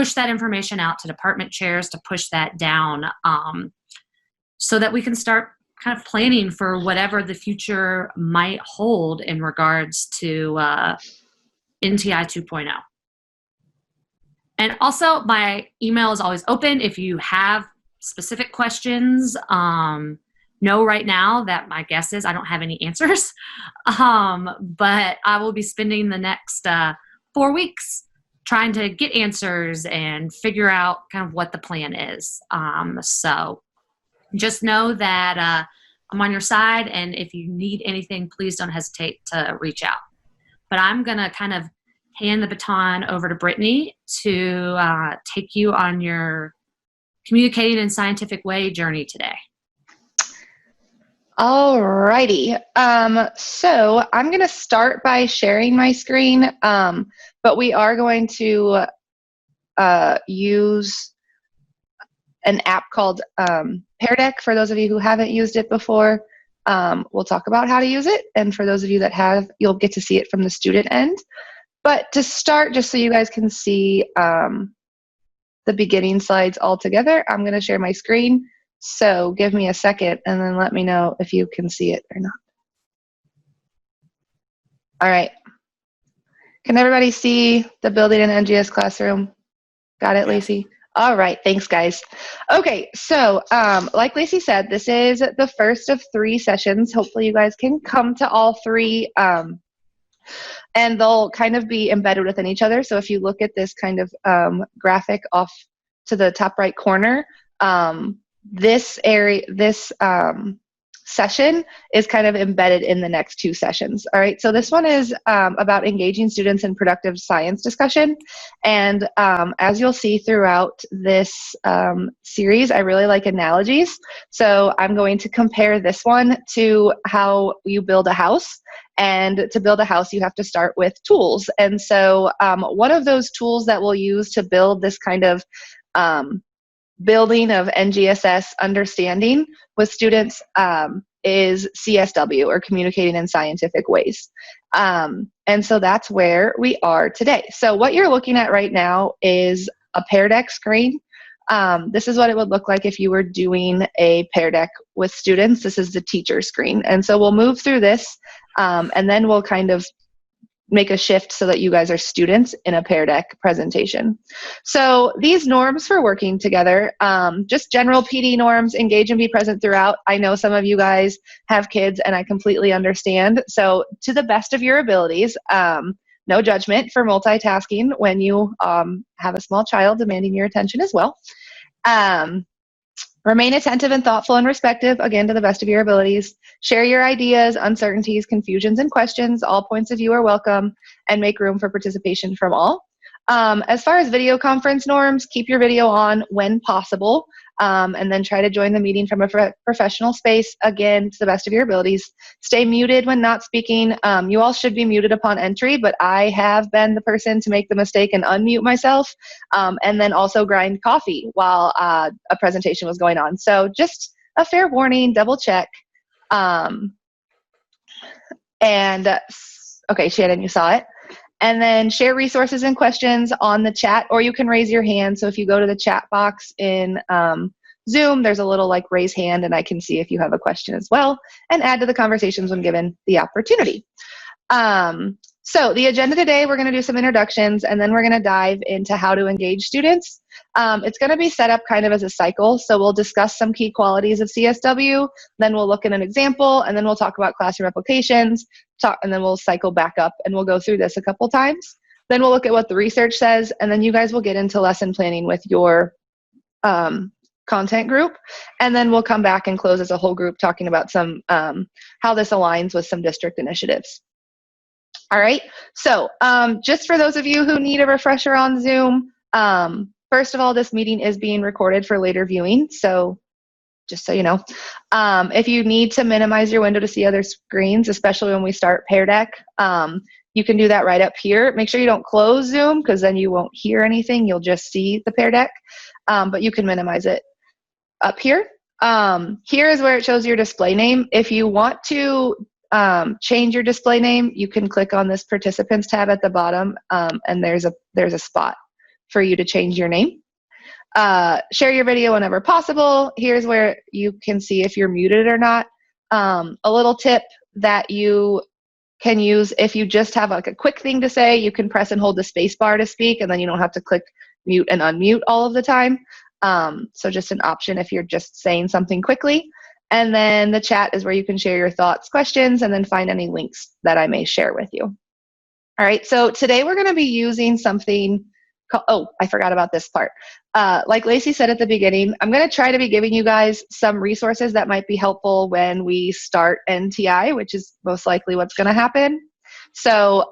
push that information out to department chairs to push that down, so that we can start kind of planning for whatever the future might hold in regards to NTI 2.0. And also, my email is always open if you have specific questions. Know right now that my guess is I don't have any answers, but I will be spending the next 4 weeks trying to get answers and figure out kind of what the plan is. So just know that I'm on your side, and if you need anything, please don't hesitate to reach out. But I'm going to kind of hand the baton over to Brittany to take you on your communicating in scientific way journey today. Alrighty. So I'm going to start by sharing my screen, but we are going to use an app called Peardeck. For those of you who haven't used it before, we'll talk about how to use it. And for those of you that have, you'll get to see it from the student end. But to start, just so you guys can see the beginning slides all together, I'm going to share my screen. So give me a second and then let me know if you can see it or not. All right. Can everybody see the building in NGS classroom? Got it, Lacey? All right, thanks guys. Okay, so like Lacey said, this is the first of 3 sessions. Hopefully you guys can come to all 3, and they'll kind of be embedded within each other. So if you look at this kind of graphic off to the top right corner, this session is kind of embedded in the next 2 sessions. All right, so this one is about engaging students in productive science discussion. And as you'll see throughout this series, I really like analogies. So I'm going to compare this one to how you build a house. And to build a house, you have to start with tools. And so one of those tools that we'll use to build this kind of building of NGSS understanding with students is CSW, or communicating in scientific ways. And so that's where we are today. So what you're looking at right now is a Peardeck screen. This is what it would look like if you were doing a Peardeck with students. This is the teacher screen. And so we'll move through this, and then we'll kind of make a shift so that you guys are students in a Peardeck presentation. So these norms for working together, just general PD norms: engage and be present throughout. I know some of you guys have kids and I completely understand. So to the best of your abilities, no judgment for multitasking when you have a small child demanding your attention as well. Remain attentive and thoughtful and respectful, again, to the best of your abilities. Share your ideas, uncertainties, confusions, and questions. All points of view are welcome, and make room for participation from all. As far as video conference norms, keep your video on when possible, and then try to join the meeting from a professional space, again, to the best of your abilities. Stay muted when not speaking. You all should be muted upon entry, but I have been the person to make the mistake and unmute myself, and then also grind coffee while a presentation was going on. So just a fair warning, double check. Okay, Shannon, you saw it. And then share resources and questions on the chat, or you can raise your hand. So if you go to the chat box in Zoom, there's a little like raise hand, and I can see if you have a question as well, and add to the conversations when given the opportunity. So the agenda today, we're going to do some introductions, and then we're going to dive into how to engage students. It's going to be set up kind of as a cycle. So we'll discuss some key qualities of CSW, then we'll look at an example, and then we'll talk about classroom applications, and then we'll cycle back up, and we'll go through this a couple times. Then we'll look at what the research says, and then you guys will get into lesson planning with your content group, and then we'll come back and close as a whole group talking about some how this aligns with some district initiatives. All right, so just for those of you who need a refresher on Zoom, first of all, this meeting is being recorded for later viewing, so just so you know. If you need to minimize your window to see other screens, especially when we start Peardeck, you can do that right up here. Make sure you don't close Zoom, because then you won't hear anything. You'll just see the Peardeck, but you can minimize it up here. Here is where it shows your display name. If you want to change your display name, you can click on this participants tab at the bottom, and there's a spot for you to change your name. Share your video whenever possible. Here's where you can see if you're muted or not. A little tip that you can use if you just have like a quick thing to say, you can press and hold the space bar to speak, and then you don't have to click mute and unmute all of the time. So just an option if you're just saying something quickly. And then the chat is where you can share your thoughts, questions, and then find any links that I may share with you. All right, so today we're going to be using something called, oh, I forgot about this part. Like Lacey said at the beginning, I'm going to try to be giving you guys some resources that might be helpful when we start NTI, which is most likely what's going to happen. So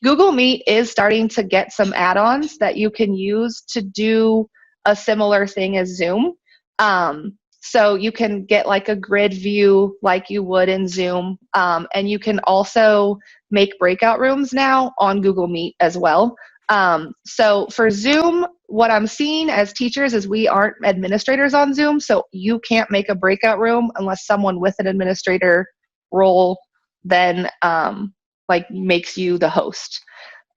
Google Meet is starting to get some add-ons that you can use to do a similar thing as Zoom. So you can get like a grid view like you would in Zoom. And you can also make breakout rooms now on Google Meet as well. So for Zoom, what I'm seeing as teachers is we aren't administrators on Zoom, so you can't make a breakout room unless someone with an administrator role then like makes you the host.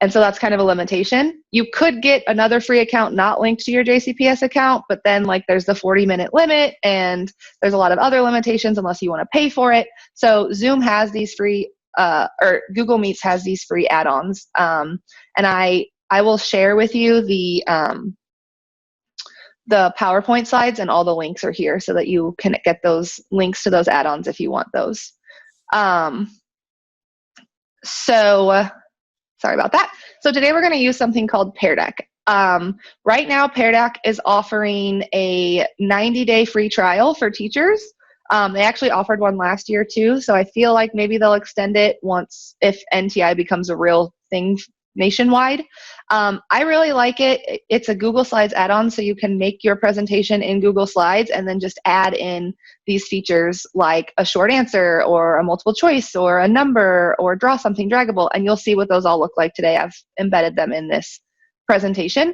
And so that's kind of a limitation. You could get another free account not linked to your JCPS account, but then like there's the 40-minute limit and there's a lot of other limitations unless you want to pay for it. So Zoom has these free, or Google Meets has these free add-ons. And I will share with you the PowerPoint slides, and all the links are here so that you can get those links to those add-ons if you want those. Sorry about that. So today we're going to use something called Peardeck. Right now, Peardeck is offering a 90-day free trial for teachers. They actually offered one last year too, so I feel like maybe they'll extend it once if NTI becomes a real thing nationwide. I really like it. It's a Google Slides add-on, so you can make your presentation in Google Slides and then just add in these features like a short answer or a multiple choice or a number or draw something draggable, and you'll see what those all look like today. I've embedded them in this presentation.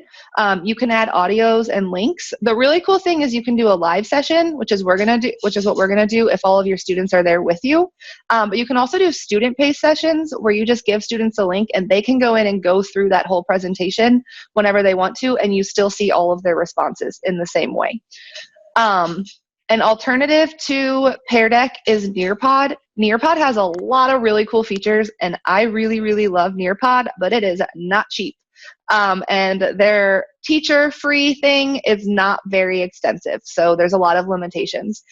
You can add audios and links. The really cool thing is you can do a live session, which is what we're gonna do if all of your students are there with you. But you can also do student-paced sessions where you just give students a link and they can go in and go through that whole presentation whenever they want to, and you still see all of their responses in the same way. An alternative to Peardeck is Nearpod. Nearpod has a lot of really cool features, and I really, really love Nearpod, but it is not cheap. And their teacher free thing is not very extensive, so there's a lot of limitations.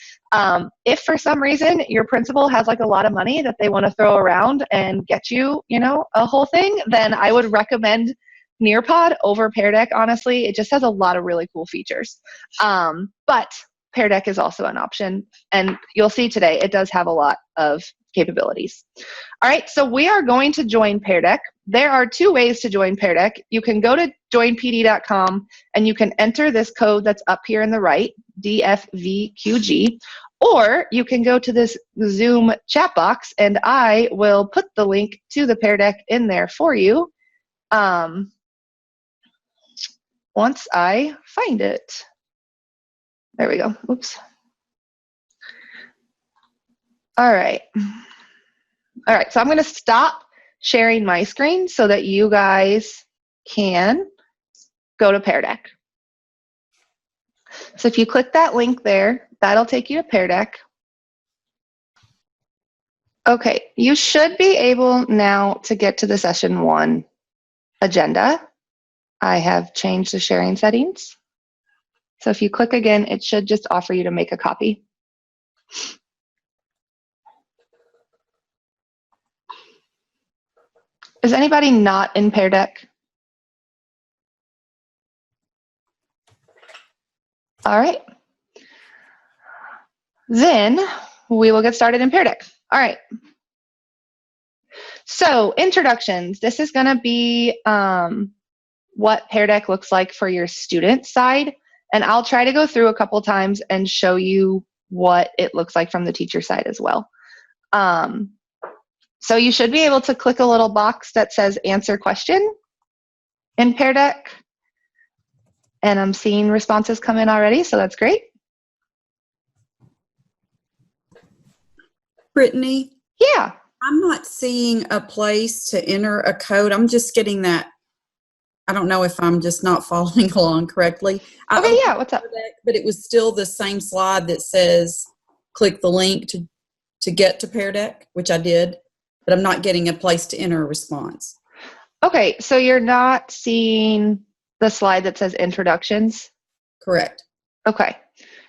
If for some reason your principal has like a lot of money that they want to throw around and get you, you know, a whole thing, then I would recommend Nearpod over Peardeck. Honestly, it just has a lot of really cool features. But Peardeck is also an option, and you'll see today it does have a lot of capabilities. All right, so we are going to join Peardeck. There are two ways to join Peardeck. You can go to joinpd.com and you can enter this code that's up here in the right, DFVQG, or you can go to this Zoom chat box and I will put the link to the Peardeck in there for you once I find it. There we go. Oops. All right. All right, so I'm going to stop sharing my screen so that you guys can go to Peardeck. So if you click that link there, that'll take you to Peardeck. Okay, you should be able now to get to the session 1 agenda. I have changed the sharing settings. So if you click again, it should just offer you to make a copy. Is anybody not in Peardeck? All right. Then we will get started in Peardeck. All right. So introductions. This is going to be what Peardeck looks like for your student side. And I'll try to go through a couple times and show you what it looks like from the teacher side as well. So you should be able to click a little box that says answer question in Peardeck. And I'm seeing responses come in already, so that's great. Brittany? Yeah. I'm not seeing a place to enter a code. I'm just getting that I don't know if I'm just not following along correctly. I Okay, opened yeah, what's up? Peardeck, but it was still the same slide that says click the link to get to Peardeck, which I did, but I'm not getting a place to enter a response. Okay, so you're not seeing the slide that says introductions? Correct. Okay.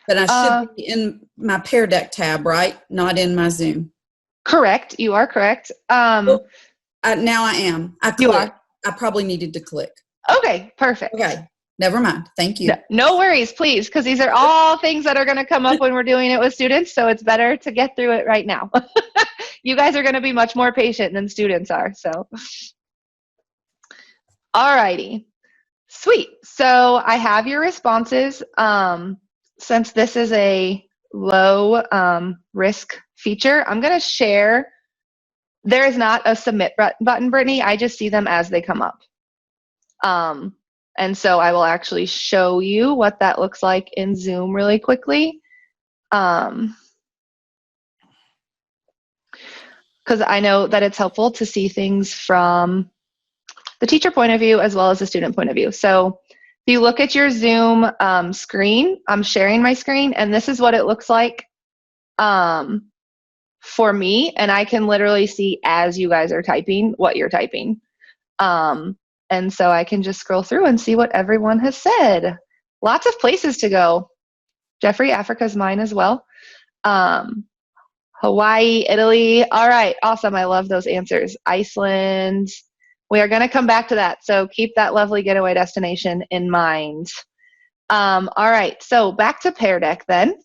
But I should be in my Peardeck tab, right? Not in my Zoom. Correct. You are correct. Now I am. I You clicked. are. I probably needed to click. Okay, perfect. Okay. Never mind. Thank you. No worries, please, because these are all things that are going to come up when we're doing it with students, so it's better to get through it right now. You guys are going to be much more patient than students are, so. Alrighty. Sweet. So I have your responses. Since this is a low risk feature, I'm going to share. There is not a submit button, Brittany. I just see them as they come up. And so I will actually show you what that looks like in Zoom really quickly. Because I know that it's helpful to see things from the teacher point of view as well as the student point of view. So if you look at your Zoom screen, I'm sharing my screen, and this is what it looks like for me. And I can literally see as you guys are typing what you're typing. And so I can just scroll through and see what everyone has said. Lots of places to go. Jeffrey, Africa's mine as well. Hawaii, Italy. All right, awesome. I love those answers. Iceland. We are going to come back to that. So keep that lovely getaway destination in mind. All right, so back to Peardeck then.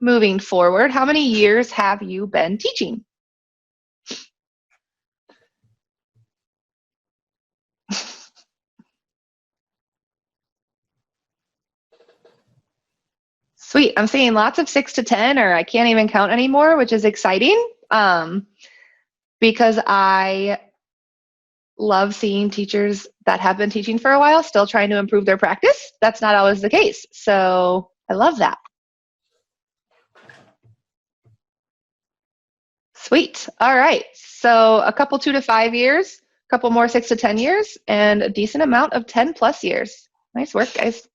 Moving forward, how many years have you been teaching? Sweet. I'm seeing lots of 6 to 10, or I can't even count anymore, which is exciting because I love seeing teachers that have been teaching for a while still trying to improve their practice. That's not always the case. So I love that. Sweet. All right. So a couple 2 to 5 years, a couple more 6 to 10 years, and a decent amount of 10 plus years. Nice work, guys.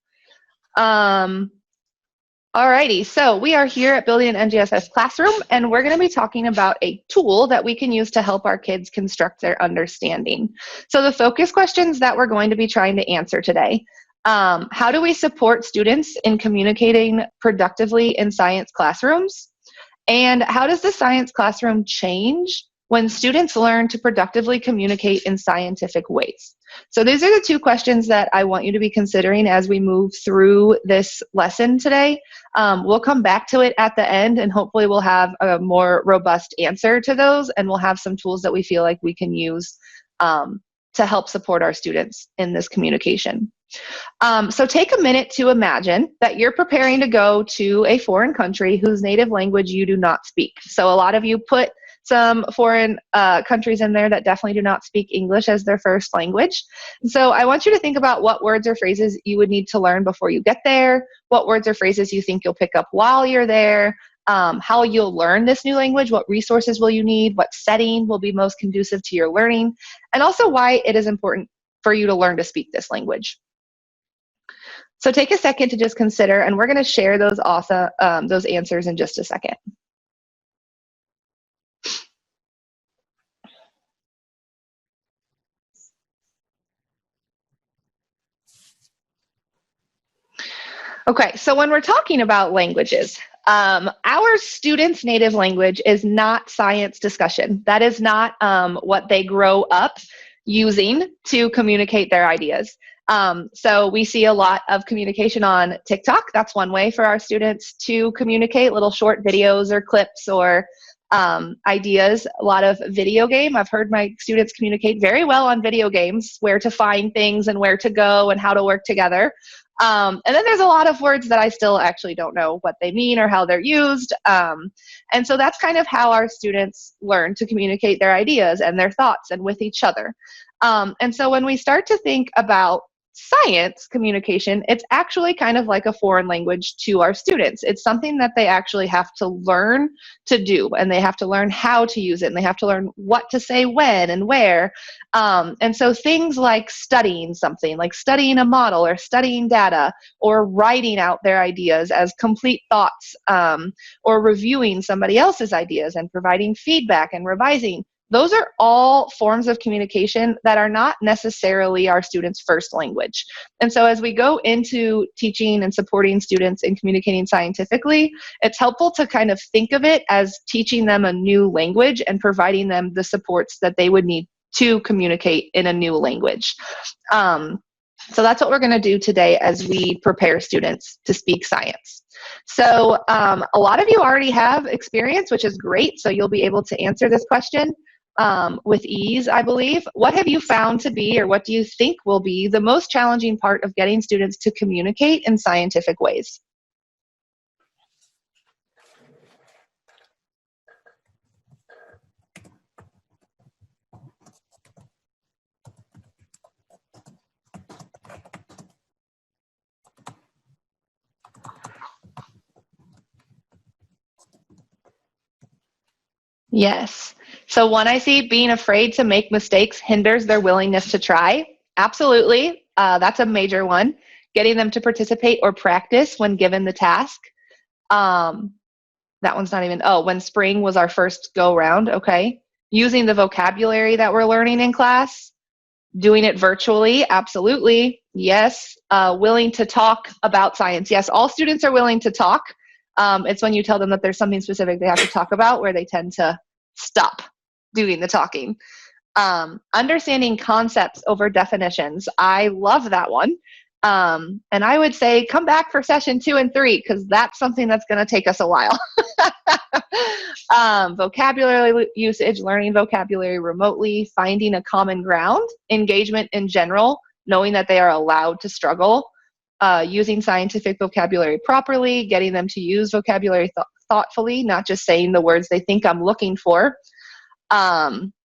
Alrighty, so we are here at Building an NGSS Classroom, and we're going to be talking about a tool that we can use to help our kids construct their understanding. So the focus questions that we're going to be trying to answer today. How do we support students in communicating productively in science classrooms? And how does the science classroom change when students learn to productively communicate in scientific ways? So these are the 2 questions that I want you to be considering as we move through this lesson today. We'll come back to it at the end, and hopefully we'll have a more robust answer to those, and we'll have some tools that we feel like we can use to help support our students in this communication. So take a minute to imagine that you're preparing to go to a foreign country whose native language you do not speak. So a lot of you put some foreign countries in there that definitely do not speak English as their first language. So I want you to think about what words or phrases you would need to learn before you get there, what words or phrases you think you'll pick up while you're there, how you'll learn this new language, what resources will you need, what setting will be most conducive to your learning, and also why it is important for you to learn to speak this language. So take a second to just consider, and we're going to share those those answers in just a second. Okay, so when we're talking about languages, our students' native language is not science discussion. That is not what they grow up using to communicate their ideas. So we see a lot of communication on TikTok. That's one way for our students to communicate, little short videos or clips or ideas. A lot of video game. I've heard my students communicate very well on video games, where to find things and where to go and how to work together. And then there's a lot of words that I still actually don't know what they mean or how they're used. And so that's kind of how our students learn to communicate their ideas and their thoughts and with each other. And so when we start to think about science communication, it's actually kind of like a foreign language to our students. It's something that they actually have to learn to do, and they have to learn how to use it, and they have to learn what to say when and where. And so things like studying something, like studying a model or studying data or writing out their ideas as complete thoughts, or reviewing somebody else's ideas and providing feedback and revising, those are all forms of communication that are not necessarily our students' first language. And so as we go into teaching and supporting students in communicating scientifically, it's helpful to kind of think of it as teaching them a new language and providing them the supports that they would need to communicate in a new language. So that's what we're going to do today as we prepare students to speak science. So a lot of you already have experience, which is great. So you'll be able to answer this question with ease, I believe. What have you found to be, or what do you think will be the most challenging part of getting students to communicate in scientific ways? Yes. So one, I see being afraid to make mistakes hinders their willingness to try. Absolutely. That's a major one. Getting them to participate or practice when given the task. That one's not even, when spring was our first go round. Okay. Using the vocabulary that we're learning in class. Doing it virtually. Absolutely. Yes. Willing to talk about science. Yes. All students are willing to talk. It's when you tell them that there's something specific they have to talk about where they tend to stop doing the talking. Understanding concepts over definitions. I love that one. And I would say come back for session 2 and 3, because that's something that's going to take us a while. Vocabulary usage, learning vocabulary remotely, finding a common ground, engagement in general, knowing that they are allowed to struggle, using scientific vocabulary properly, getting them to use vocabulary thoughtfully, not just saying the words they think I'm looking for,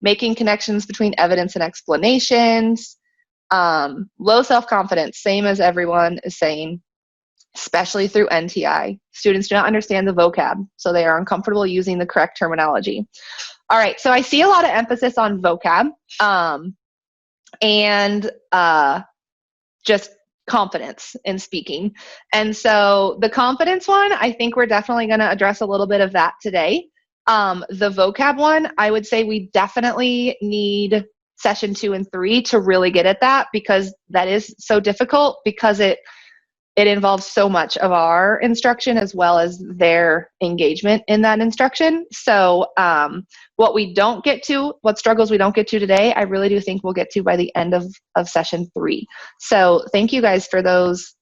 making connections between evidence and explanations, low self-confidence, same as everyone is saying, especially through NTI. Students do not understand the vocab, so they are uncomfortable using the correct terminology. All right, so I see a lot of emphasis on vocab and just confidence in speaking. And so the confidence one, I think we're definitely going to address a little bit of that today. The vocab one, I would say we definitely need session 2 and 3 to really get at that, because that is so difficult, because it involves so much of our instruction as well as their engagement in that instruction. So what struggles we don't get to today, I really do think we'll get to by the end of session 3. So thank you guys for those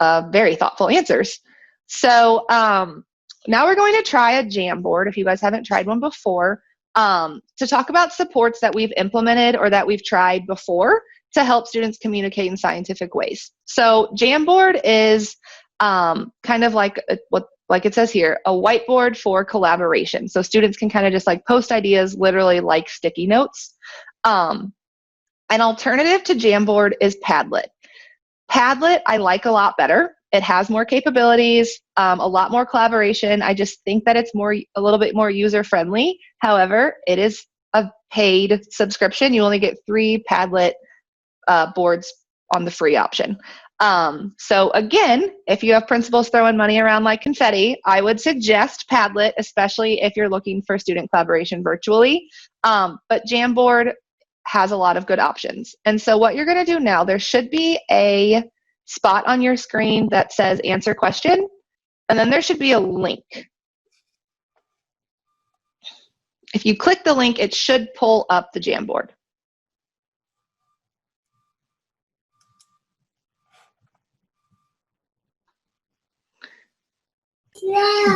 very thoughtful answers. So now we're going to try a Jamboard, if you guys haven't tried one before, to talk about supports that we've implemented or that we've tried before to help students communicate in scientific ways. So Jamboard is kind of like like it says here, a whiteboard for collaboration. So students can kind of just like post ideas, literally like sticky notes. An alternative to Jamboard is Padlet. Padlet I like a lot better. It has more capabilities, a lot more collaboration. I just think that it's a little bit more user-friendly. However, it is a paid subscription. You only get 3 Padlet boards on the free option. So again, if you have principals throwing money around like confetti, I would suggest Padlet, especially if you're looking for student collaboration virtually. But Jamboard has a lot of good options. And so what you're going to do now, there should be a spot on your screen that says answer question, and then there should be a link. If you click the link, it should pull up the Jamboard.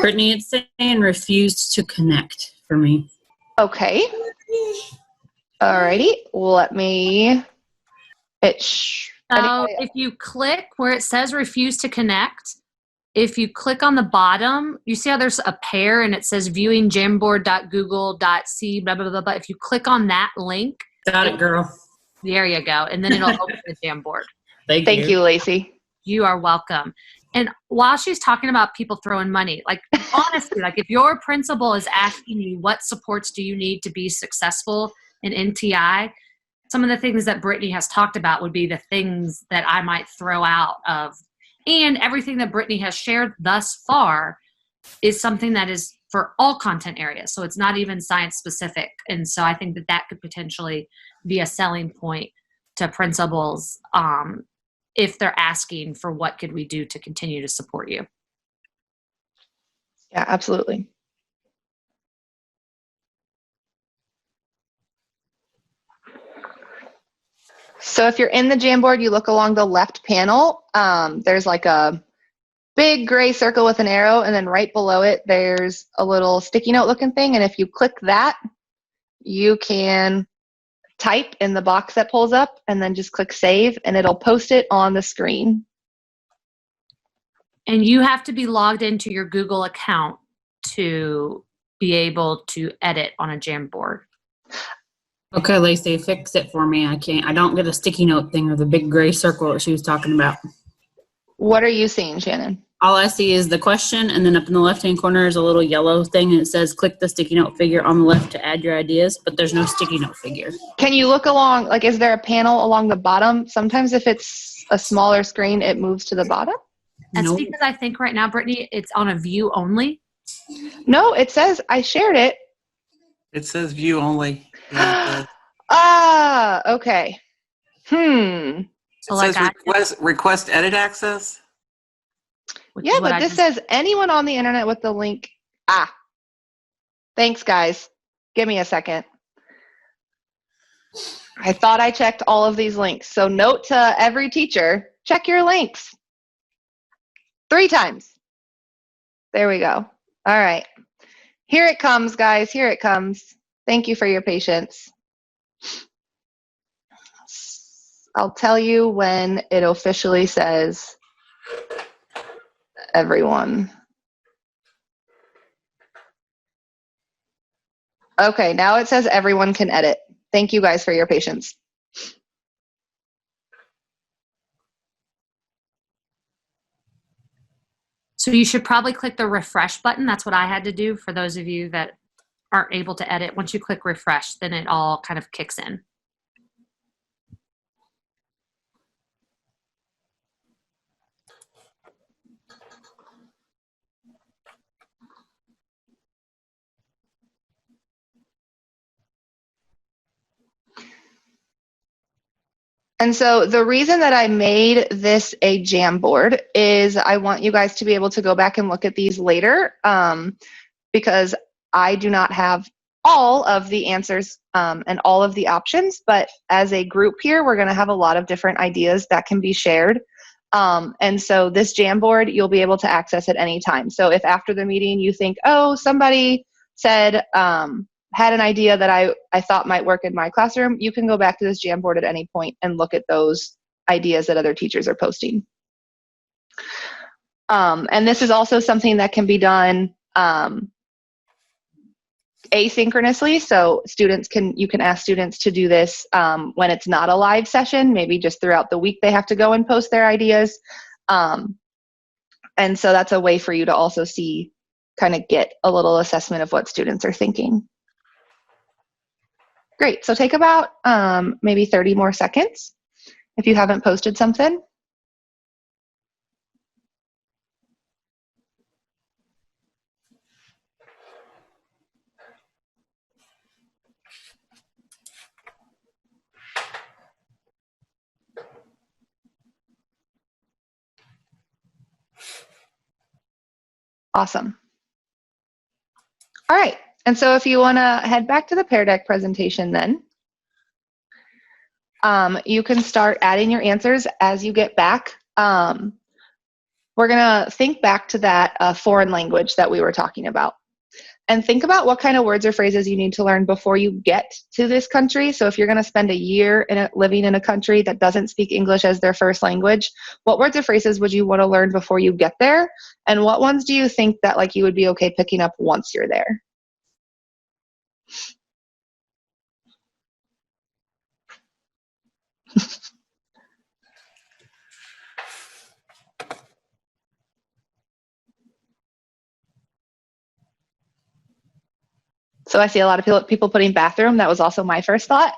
Brittany, it's saying refused to connect for me. Okay. Alrighty. Let me. If you click where it says refuse to connect, if you click on the bottom, you see how there's a pair and it says viewing jamboard.google.c blah blah blah blah. If you click on that link, Got it, girl. there you go, and then it'll open the Jamboard. Thank Thank you, Lacey. You are welcome. And while she's talking about people throwing money, like honestly, like if your principal is asking you what supports do you need to be successful in NTI, some of the things that Brittany has talked about would be the things that I might throw out of. And everything that Brittany has shared thus far is something that is for all content areas. So it's not even science specific. And so I think that that could potentially be a selling point to principals if they're asking for what could we do to continue to support you. Yeah, absolutely. So if you're in the Jamboard, you look along the left panel. There's like a big gray circle with an arrow, and then right below it, there's a little sticky note looking thing. And if you click that, you can type in the box that pulls up and then just click save, and it'll post it on the screen. And you have to be logged into your Google account to be able to edit on a Jamboard. Okay, Lacey, fix it for me. I don't get a sticky note thing or the big gray circle that she was talking about. What are you seeing, Shannon? All I see is the question, and then up in the left-hand corner is a little yellow thing, and it says click the sticky note figure on the left to add your ideas, but there's no sticky note figure. Can you look along, like, is there a panel along the bottom? Sometimes if it's a smaller screen, it moves to the bottom. That's Nope. because I think right now, Brittany, it's on a view only. No, it says I shared it. It says view only. Yeah, it Ah, okay. does. So It like says request edit access. which Yeah, is what but I this just- says anyone on the internet with the link. Ah, thanks, guys. Give me a second. I thought I checked all of these links. So note to every teacher, check your links. 3 times. There we go. All right. Here it comes, guys. Here it comes. Thank you for your patience. I'll tell you when it officially says everyone. Okay, now it says everyone can edit. Thank you guys for your patience. So you should probably click the refresh button. That's what I had to do for those of you that aren't able to edit. Once you click refresh, then it all kind of kicks in. And so the reason that I made this a Jamboard is I want you guys to be able to go back and look at these later because I do not have all of the answers and all of the options, but as a group here, we're going to have a lot of different ideas that can be shared. And so this Jamboard, you'll be able to access at any time. So if after the meeting you think, oh, somebody said, had an idea that I thought might work in my classroom, you can go back to this Jamboard at any point and look at those ideas that other teachers are posting. And this is also something that can be done asynchronously. So you can ask students to do this when it's not a live session, maybe just throughout the week they have to go and post their ideas. And so that's a way for you to also see, kind of get a little assessment of what students are thinking. Great, so take about maybe 30 more seconds if you haven't posted something. Awesome. All right, and so if you want to head back to the Peardeck presentation then, you can start adding your answers as you get back. We're going to think back to that foreign language that we were talking about. And think about what kind of words or phrases you need to learn before you get to this country. So if you're going to spend a year living in a country that doesn't speak English as their first language, what words or phrases would you want to learn before you get there? And what ones do you think that like you would be okay picking up once you're there? So I see a lot of people putting bathroom. That was also my first thought.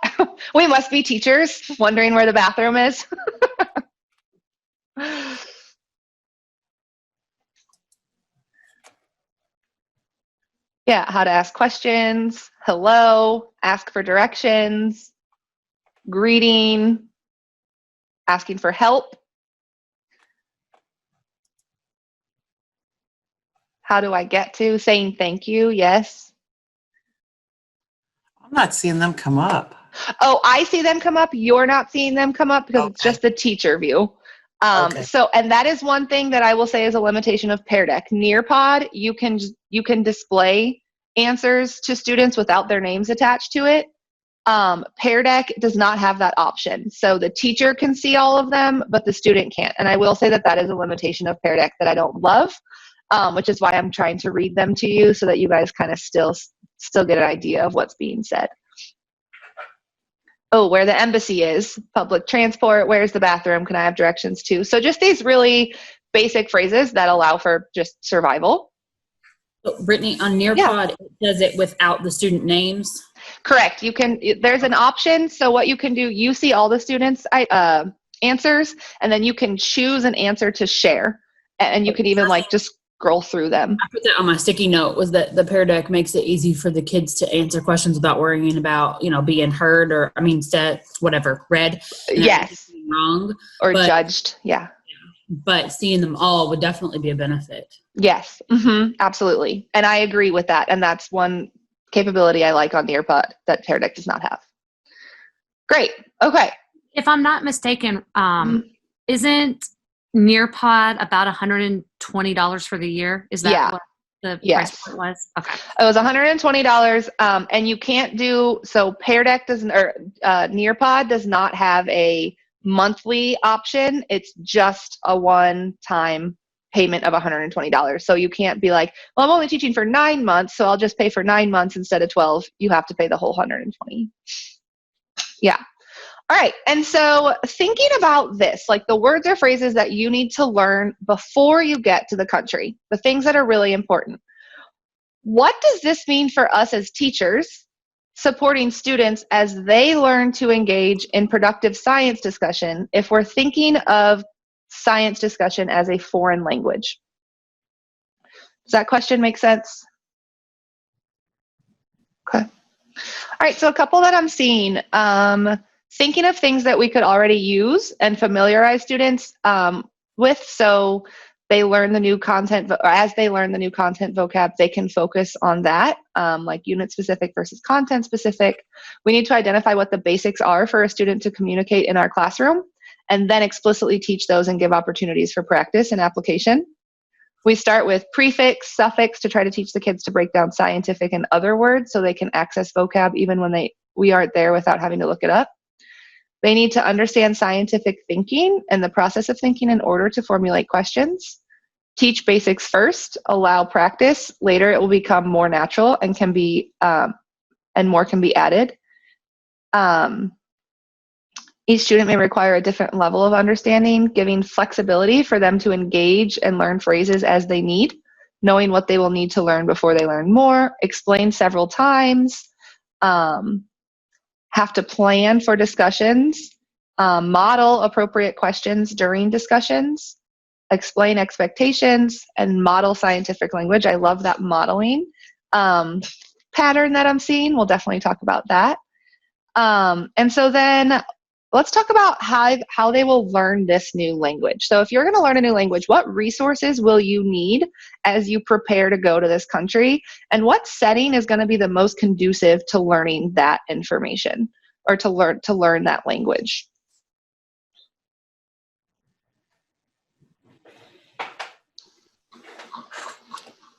We must be teachers wondering where the bathroom is. Yeah, how to ask questions, hello, ask for directions, greeting, asking for help. How do I get to? Saying thank you, yes. I'm not seeing them come up. Oh, I see them come up. You're not seeing them come up because it's Okay. just the teacher view. Okay. So, and that is one thing that I will say is a limitation of Peardeck. Nearpod, you can display answers to students without their names attached to it. Peardeck does not have that option. So the teacher can see all of them, but the student can't. And I will say that that is a limitation of Peardeck that I don't love, which is why I'm trying to read them to you so that you guys kind of still get an idea of what's being said. Oh, where the embassy is, public transport, where's the bathroom, can I have directions to? So just these really basic phrases that allow for just survival. So, Brittany, on Nearpod, it does it without the student names? Correct. You can, there's an option. So what you can do, you see all the students' answers, and then you can choose an answer to share. And you can even like just scroll through them. I put that on my sticky note, was that the Peardeck makes it easy for the kids to answer questions without worrying about, being heard or, set, whatever, read. Yes. Wrong. Or judged. Yeah. But seeing them all would definitely be a benefit. Yes. Mm-hmm. Absolutely. And I agree with that. And that's one capability I like on Nearpod that Peardeck does not have. Great. Okay. If I'm not mistaken, isn't Nearpod about $120 for the year? Is that what the price point was? Okay. It was $120. And you can't do, so Peardeck doesn't, or Nearpod does not have a monthly option. It's just a one-time payment of $120. So you can't be like, well, I'm only teaching for 9 months, so I'll just pay for 9 months instead of 12. You have to pay the whole 120. Yeah. All right. And so thinking about this, like the words or phrases that you need to learn before you get to the country, the things that are really important. What does this mean for us as teachers supporting students as they learn to engage in productive science discussion if we're thinking of science discussion as a foreign language? Does that question make sense? Okay. All right, so a couple that I'm seeing, thinking of things that we could already use and familiarize students with, so they learn the new content, or as they learn the new content vocab, they can focus on that, like unit specific versus content specific. We need to identify what the basics are for a student to communicate in our classroom, and then explicitly teach those and give opportunities for practice and application. We start with prefix, suffix to try to teach the kids to break down scientific and other words so they can access vocab even when we aren't there without having to look it up. They need to understand scientific thinking and the process of thinking in order to formulate questions. Teach basics first, allow practice. Later it will become more natural and can be, and more can be added. Each student may require a different level of understanding, giving flexibility for them to engage and learn phrases as they need, knowing what they will need to learn before they learn more, explain several times, have to plan for discussions, model appropriate questions during discussions, explain expectations, and model scientific language. I love that modeling pattern that I'm seeing. We'll definitely talk about that. And so then let's talk about how they will learn this new language. So if you're going to learn a new language, what resources will you need as you prepare to go to this country? And what setting is going to be the most conducive to learning that information or to learn that language?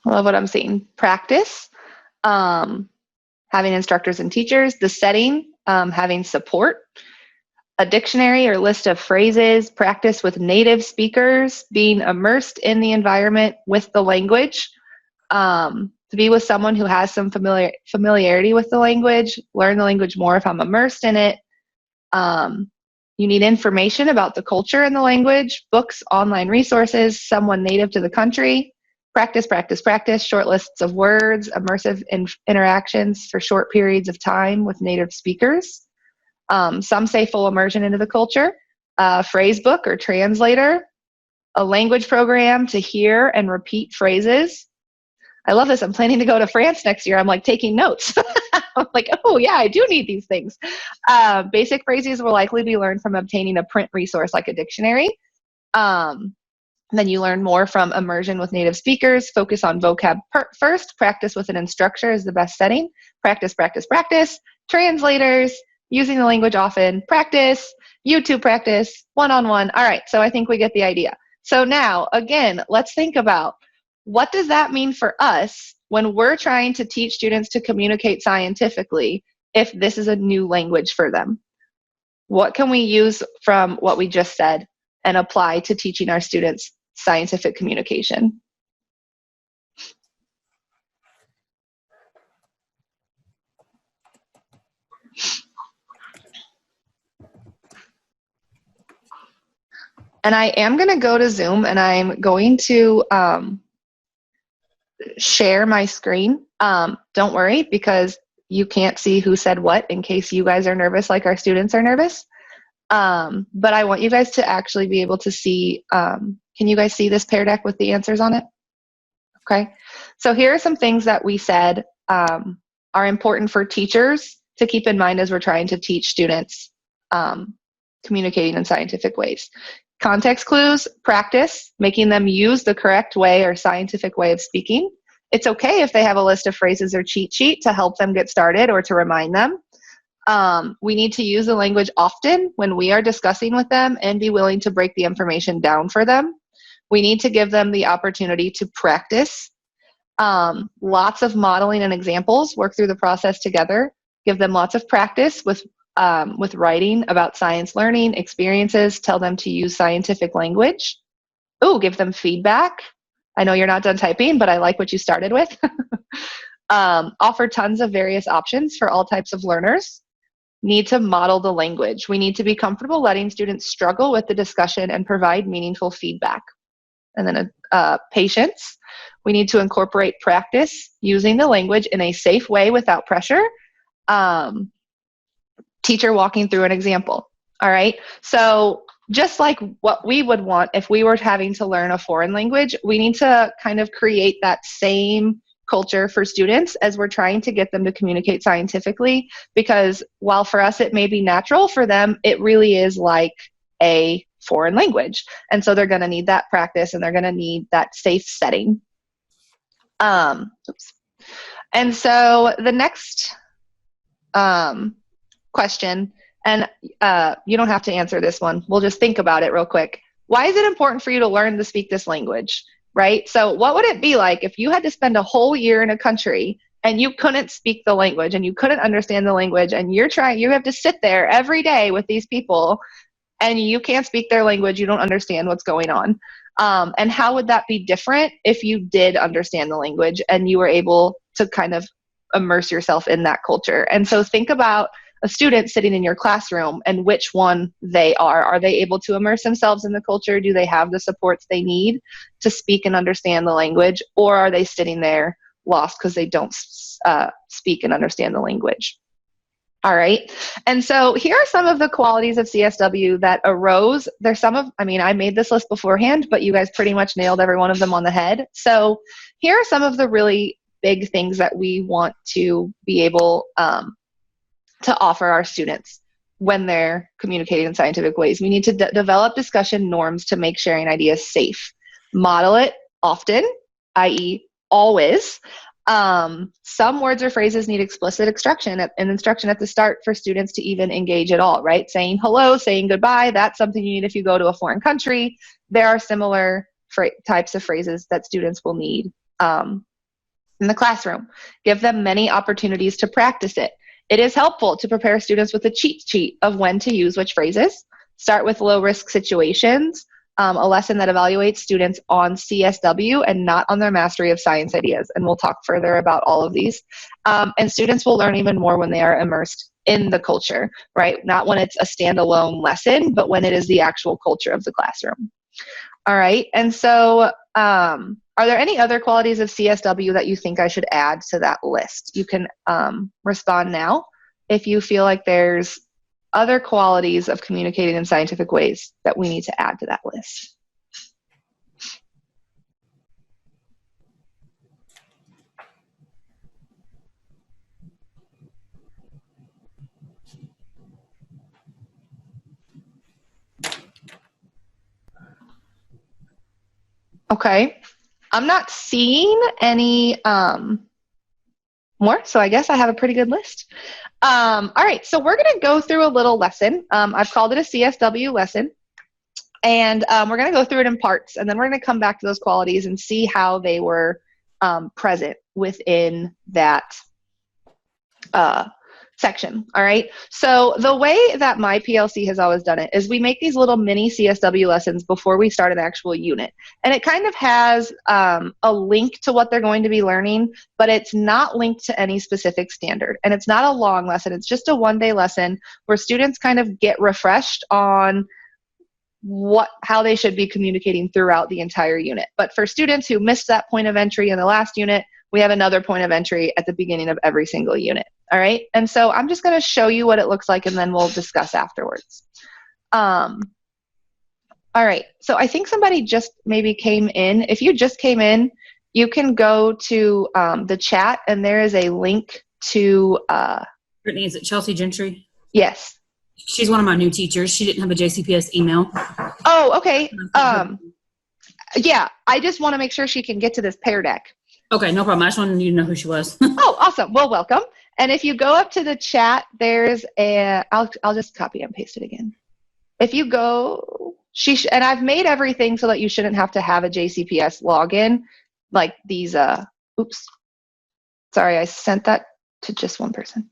I love what I'm seeing. Practice, having instructors and teachers, the setting, having support, a dictionary or list of phrases, practice with native speakers, being immersed in the environment with the language, to be with someone who has some familiarity with the language, learn the language more if I'm immersed in it. You need information about the culture and the language, books, online resources, someone native to the country, Practice, practice, practice. Short lists of words, immersive interactions for short periods of time with native speakers. Some say full immersion into the culture. Phrase book or translator. A language program to hear and repeat phrases. I love this. I'm planning to go to France next year. I'm like taking notes. I'm like, oh yeah, I do need these things. Basic phrases will likely be learned from obtaining a print resource like a dictionary. Then you learn more from immersion with native speakers. Focus on vocab first. Practice with an instructor is the best setting. Practice, practice, practice. Translators, using the language often. Practice, YouTube practice, one-on-one. All right, so I think we get the idea. So now, again, let's think about what does that mean for us when we're trying to teach students to communicate scientifically if this is a new language for them? What can we use from what we just said and apply to teaching our students scientific communication? And I am going to go to Zoom and I'm going to share my screen. Don't worry, because you can't see who said what in case you guys are nervous like our students are nervous. But I want you guys to actually be able to see, can you guys see this Peardeck with the answers on it? Okay. So here are some things that we said are important for teachers to keep in mind as we're trying to teach students communicating in scientific ways. Context clues, practice, making them use the correct way or scientific way of speaking. It's okay if they have a list of phrases or cheat sheet to help them get started or to remind them. We need to use the language often when we are discussing with them and be willing to break the information down for them. We need to give them the opportunity to practice. Lots of modeling and examples, work through the process together, give them lots of practice with writing about science learning experiences, tell them to use scientific language. Oh, give them feedback. I know you're not done typing, but I like what you started with. Offer tons of various options for all types of learners. Need to model the language. We need to be comfortable letting students struggle with the discussion and provide meaningful feedback. And then patience. We need to incorporate practice using the language in a safe way without pressure. Teacher walking through an example. All right. So just like what we would want if we were having to learn a foreign language, we need to kind of create that same culture for students as we're trying to get them to communicate scientifically, because while for us it may be natural, for them it really is like a foreign language. And so they're going to need that practice and they're going to need that safe setting. Oops. And so the next question, and you don't have to answer this one. We'll just think about it real quick. Why is it important for you to learn to speak this language, right? So what would it be like if you had to spend a whole year in a country and you couldn't speak the language and you couldn't understand the language and you have to sit there every day with these people and you can't speak their language, you don't understand what's going on. And how would that be different if you did understand the language and you were able to kind of immerse yourself in that culture? And so think about a student sitting in your classroom and which one they are. Are they able to immerse themselves in the culture? Do they have the supports they need to speak and understand the language? Or are they sitting there lost because they don't speak and understand the language? All right. And so here are some of the qualities of CSW that arose. There's some of, I made this list beforehand, but you guys pretty much nailed every one of them on the head. So here are some of the really big things that we want to be able to offer our students when they're communicating in scientific ways. We need to develop discussion norms to make sharing ideas safe. Model it often, i.e. always. Some words or phrases need explicit instruction at the start for students to even engage at all, right? Saying hello, saying goodbye, that's something you need if you go to a foreign country. There are similar types of phrases that students will need in the classroom. Give them many opportunities to practice it. It is helpful to prepare students with a cheat sheet of when to use which phrases. Start with low-risk situations, a lesson that evaluates students on CSW and not on their mastery of science ideas. And we'll talk further about all of these. And students will learn even more when they are immersed in the culture, right? Not when it's a standalone lesson, but when it is the actual culture of the classroom. All right. And so Are there any other qualities of CSW that you think I should add to that list? You can respond now if you feel like there's other qualities of communicating in scientific ways that we need to add to that list. Okay, I'm not seeing any more, so I guess I have a pretty good list. All right, so we're going to go through a little lesson. I've called it a CSW lesson, and we're going to go through it in parts, and then we're going to come back to those qualities and see how they were present within that section. All right, so the way that my PLC has always done it is we make these little mini CSW lessons before we start an actual unit, and it kind of has a link to what they're going to be learning, but it's not linked to any specific standard, and it's not a long lesson. It's just a one-day lesson where students kind of get refreshed on how they should be communicating throughout the entire unit. But for students who missed that point of entry in the last unit, we have another point of entry at the beginning of every single unit. All right, and so I'm just going to show you what it looks like, and then we'll discuss afterwards. All right, so I think somebody just maybe came in. If you just came in, you can go to the chat, and there is a link to Brittany, is it Chelsea Gentry? Yes. She's one of my new teachers. She didn't have a JCPS email. Oh, okay. Yeah, I just want to make sure she can get to this Peardeck. Okay, no problem. I just wanted you to know who she was. Oh, awesome. Well, welcome. And if you go up to the chat, there's I'll just copy and paste it again. If you go, and I've made everything so that you shouldn't have to have a JCPS login, like these, oops. Sorry, I sent that to just one person.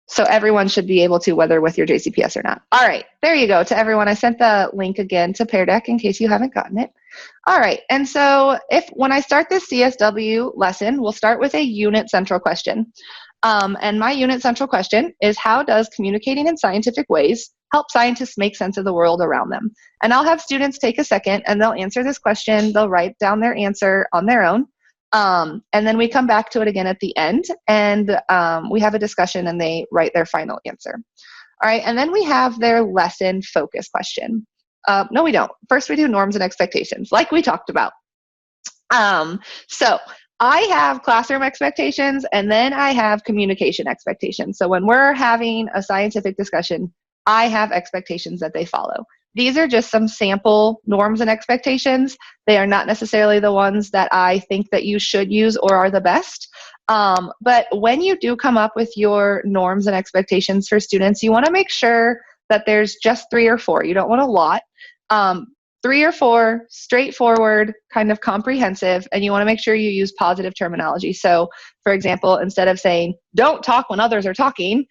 So everyone should be able to, whether with your JCPS or not. All right, there you go. To everyone, I sent the link again to Peardeck in case you haven't gotten it. All right, and so when I start this CSW lesson, we'll start with a unit central question. And my unit central question is, how does communicating in scientific ways help scientists make sense of the world around them? And I'll have students take a second and they'll answer this question. They'll write down their answer on their own. And then we come back to it again at the end, and we have a discussion and they write their final answer. All right, and then we have their lesson focus question. No, we don't. First, we do norms and expectations, like we talked about. So I have classroom expectations, and then I have communication expectations. So when we're having a scientific discussion, I have expectations that they follow. These are just some sample norms and expectations. They are not necessarily the ones that I think that you should use or are the best. But when you do come up with your norms and expectations for students, you want to make sure that there's just 3 or 4. You don't want a lot. 3 or 4, straightforward, kind of comprehensive, and you want to make sure you use positive terminology. So, for example, instead of saying, don't talk when others are talking,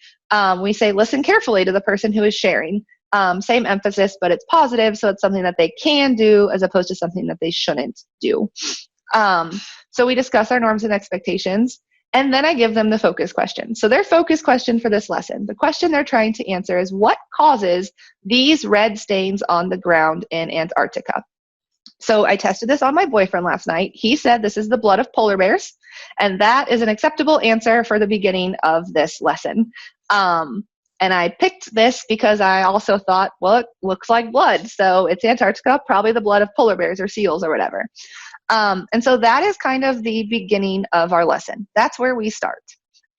we say, listen carefully to the person who is sharing. Same emphasis, but it's positive, so it's something that they can do as opposed to something that they shouldn't do. So we discuss our norms and expectations, and then I give them the focus question. So their focus question for this lesson, the question they're trying to answer is, what causes these red stains on the ground in Antarctica? So I tested this on my boyfriend last night. He said this is the blood of polar bears, and that is an acceptable answer for the beginning of this lesson. And I picked this because I also thought, well, it looks like blood. So it's Antarctica, probably the blood of polar bears or seals or whatever. And so that is kind of the beginning of our lesson. That's where we start.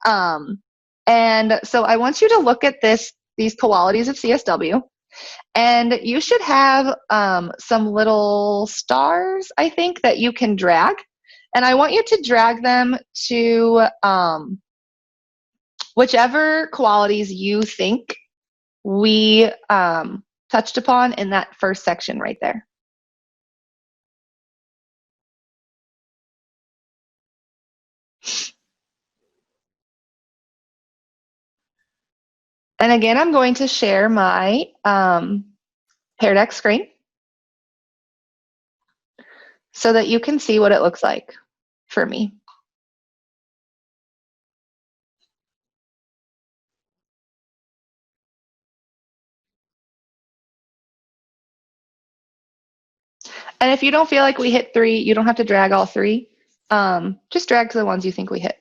And so I want you to look at these qualities of CSW. And you should have some little stars, I think, that you can drag. And I want you to drag them to whichever qualities you think we touched upon in that first section right there. And again, I'm going to share my Peardeck screen so that you can see what it looks like for me. And if you don't feel like we hit 3, you don't have to drag all 3. Just drag to the ones you think we hit.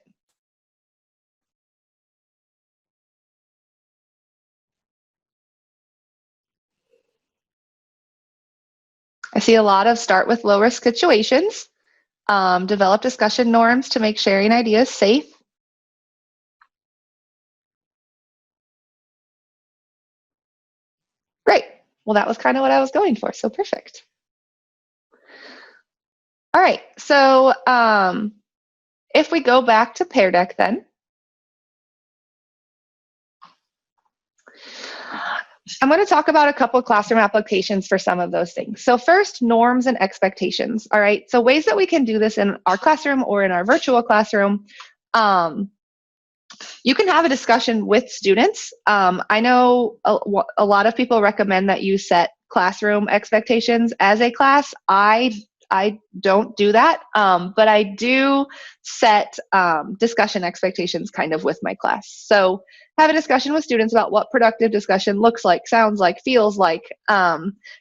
I see a lot of start with low risk situations, develop discussion norms to make sharing ideas safe. Great. Well, that was kind of what I was going for, so perfect. All right, so if we go back to Peardeck then, I'm going to talk about a couple of classroom applications for some of those things. So first, norms and expectations. All right, so ways that we can do this in our classroom or in our virtual classroom. You can have a discussion with students. I know a lot of people recommend that you set classroom expectations as a class. I don't do that, but I do set discussion expectations kind of with my class. So have a discussion with students about what productive discussion looks like, sounds like, feels like.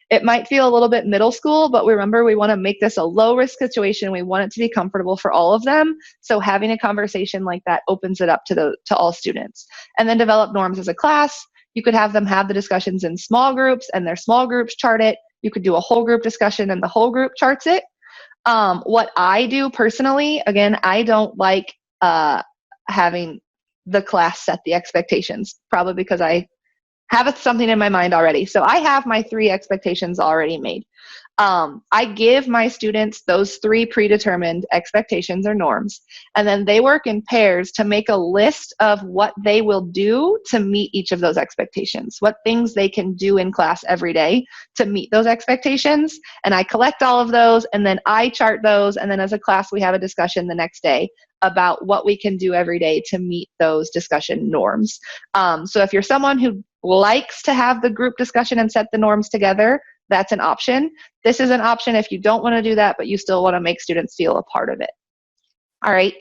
It might feel a little bit middle school, but remember, we want to make this a low risk situation. We want it to be comfortable for all of them. So having a conversation like that opens it up to all students. And then develop norms as a class. You could have them have the discussions in small groups and their small groups chart it. You could do a whole group discussion and the whole group charts it. What I do personally, again, I don't like having the class set the expectations, probably because I have something in my mind already. So I have my 3 expectations already made. I give my students those 3 predetermined expectations or norms, and then they work in pairs to make a list of what they will do to meet each of those expectations, what things they can do in class every day to meet those expectations. And I collect all of those, and then I chart those, and then as a class we have a discussion the next day about what we can do every day to meet those discussion norms. So if you're someone who likes to have the group discussion and set the norms together, that's an option. This is an option if you don't want to do that, but you still want to make students feel a part of it. All right.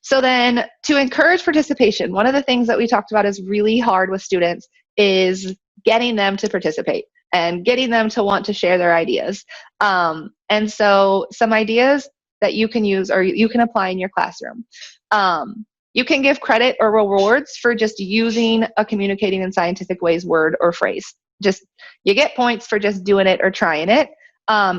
So then to encourage participation, one of the things that we talked about is really hard with students is getting them to participate and getting them to want to share their ideas. And so some ideas that you can use or you can apply in your classroom. You can give credit or rewards for just using a communicating in scientific ways word or phrase. Just, you get points for just doing it or trying it.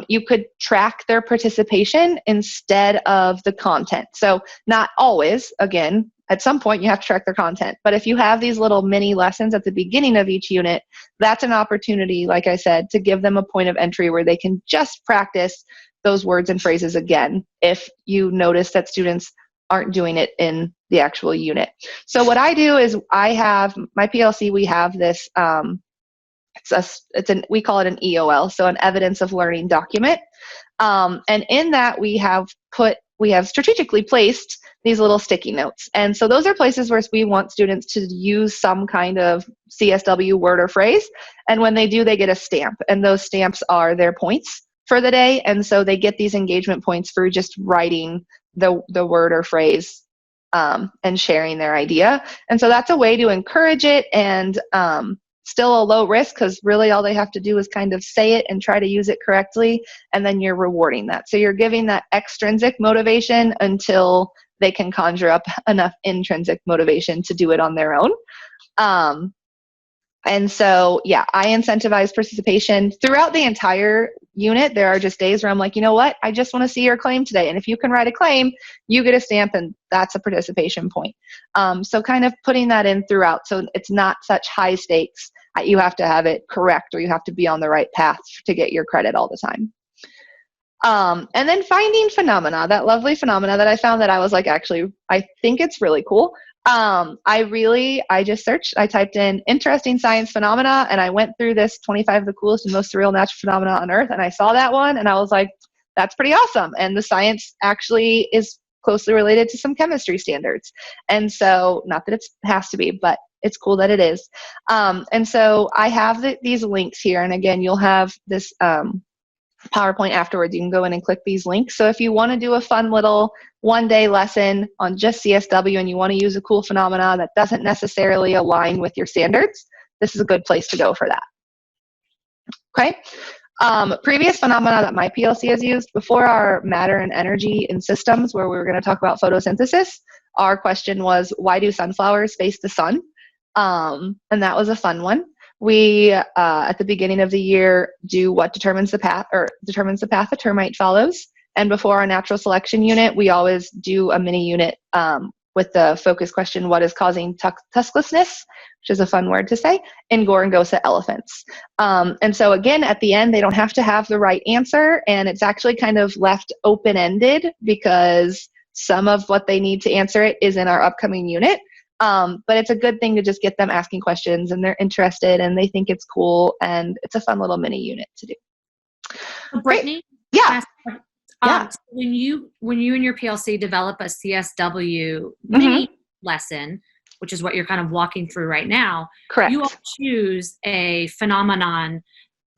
You could track their participation instead of the content. So not always, again, at some point you have to track their content. But if you have these little mini lessons at the beginning of each unit, that's an opportunity, like I said, to give them a point of entry where they can just practice those words and phrases again if you notice that students aren't doing it in the actual unit. So what I do is I have my PLC, we have this, we call it an EOL, so an evidence of learning document. And in that we have strategically placed these little sticky notes. And so those are places where we want students to use some kind of CSW word or phrase. And when they do, they get a stamp. And those stamps are their points for the day. And so they get these engagement points for just writing the word or phrase and sharing their idea. And so that's a way to encourage it, and still a low risk because really all they have to do is kind of say it and try to use it correctly, and then you're rewarding that. So you're giving that extrinsic motivation until they can conjure up enough intrinsic motivation to do it on their own. And so, yeah, I incentivize participation throughout the entire unit. There are just days where I'm like, you know what? I just want to see your claim today. And if you can write a claim, you get a stamp, and that's a participation point. So kind of putting that in throughout. So it's not such high stakes. You have to have it correct, or you have to be on the right path to get your credit all the time. And then finding phenomena, that lovely phenomena that I found that I was like, actually, I think it's really cool. I just searched, I typed in interesting science phenomena, and I went through this 25 of the coolest and most surreal natural phenomena on Earth, and I saw that one, and I was like, that's pretty awesome. And the science actually is closely related to some chemistry standards. And so, not that it has to be, but it's cool that it is. And so I have these links here, and again, you'll have this PowerPoint afterwards. You can go in and click these links. So if you want to do a fun little one-day lesson on just CSW and you want to use a cool phenomena that doesn't necessarily align with your standards, this is a good place to go for that. Okay. Previous phenomena that my PLC has used before our matter and energy in systems, where we were going to talk about photosynthesis, our question was, why do sunflowers face the sun? And that was a fun one. We, at the beginning of the year, do what determines the path a termite follows. And before our natural selection unit, we always do a mini unit with the focus question, what is causing tusklessness, which is a fun word to say, in Gorongosa elephants. And so again, at the end, they don't have to have the right answer, and it's actually kind of left open-ended because some of what they need to answer it is in our upcoming unit. But it's a good thing to just get them asking questions, and they're interested, and they think it's cool, and it's a fun little mini unit to do. Brittany? Yeah. So when you and your PLC develop a CSW mini lesson, which is what you're kind of walking through right now, Correct. you all choose a phenomenon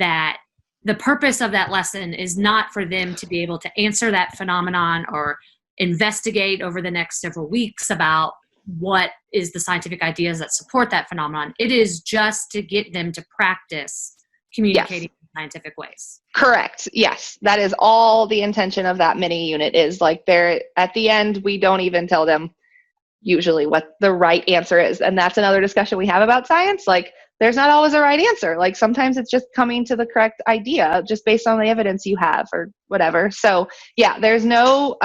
that the purpose of that lesson is not for them to be able to answer that phenomenon or investigate over the next several weeks about what is the scientific ideas that support that phenomenon. It is just to get them to practice communicating in scientific ways. Correct. Yes. That is all the intention of that mini unit is. Like, they're at the end, we don't even tell them usually what the right answer is. And that's another discussion we have about science. Like, there's not always a right answer. Like, sometimes it's just coming to the correct idea just based on the evidence you have or whatever. So yeah, there's no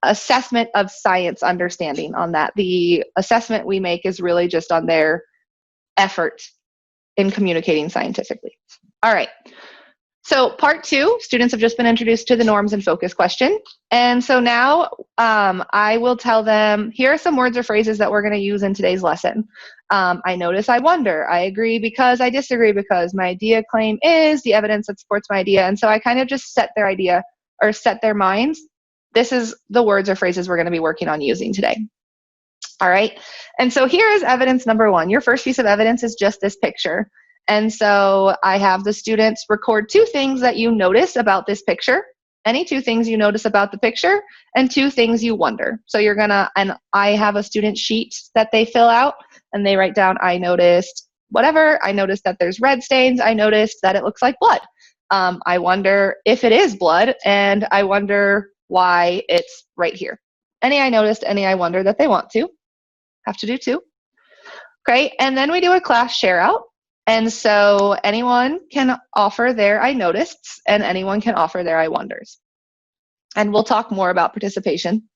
assessment of science understanding on that. The assessment we make is really just on their effort in communicating scientifically. All right. So part 2, students have just been introduced to the norms and focus question. And so now I will tell them, here are some words or phrases that we're going to use in today's lesson. I notice, I wonder, I agree because, I disagree because, my idea, claim is, the evidence that supports my idea. And so I kind of just set their idea or set their minds. This is the words or phrases we're going to be working on using today. All right. And so here is evidence number 1. Your first piece of evidence is just this picture. And so I have the students record 2 things that you notice about this picture, any 2 things you notice about the picture, and 2 things you wonder. So you're gonna, and I have a student sheet that they fill out, and they write down, I noticed whatever, I noticed that there's red stains, I noticed that it looks like blood. I wonder if it is blood, and I wonder why it's right here. Any I noticed, any I wonder that they want to. Have to do 2. Okay, and then we do a class share out. And so anyone can offer their I noticed, and anyone can offer their I wonders. And we'll talk more about participation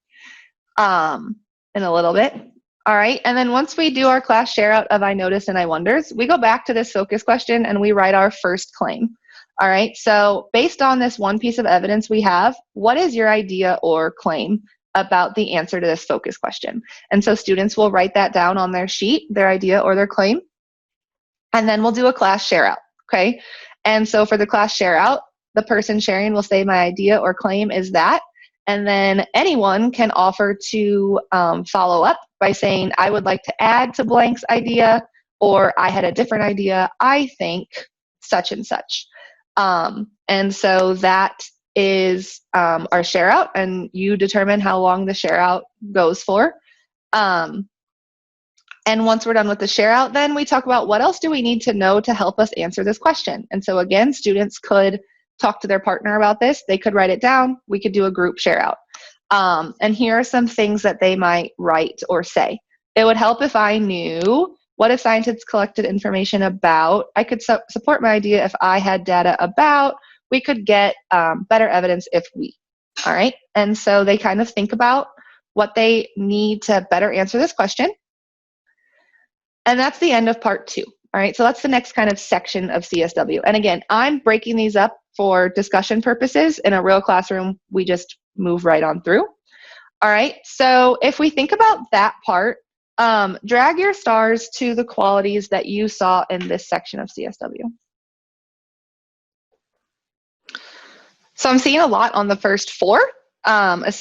in a little bit. All right, and then once we do our class share out of I noticed and I wonders, we go back to this focus question and we write our first claim. All right, so based on this one piece of evidence we have, what is your idea or claim about the answer to this focus question? And so students will write that down on their sheet, their idea or their claim. And then we'll do a class share out, okay? And so for the class share out, the person sharing will say my idea or claim is that, and then anyone can offer to follow up by saying, I would like to add to blank's idea, or I had a different idea, I think such and such. And so that is our share out, and you determine how long the share out goes for. And once we're done with the share out, then we talk about what else do we need to know to help us answer this question. And so again, students could talk to their partner about this. They could write it down. We could do a group share out. And here are some things that they might write or say. It would help if I knew what if scientists collected information about. I could support my idea if I had data about. We could get better evidence if we. All right. And so they kind of think about what they need to better answer this question. And that's the end of part 2. All right, so that's the next kind of section of CSW. And again, I'm breaking these up for discussion purposes. In a real classroom, we just move right on through. All right, so if we think about that part, drag your stars to the qualities that you saw in this section of CSW. So I'm seeing a lot on the first 4.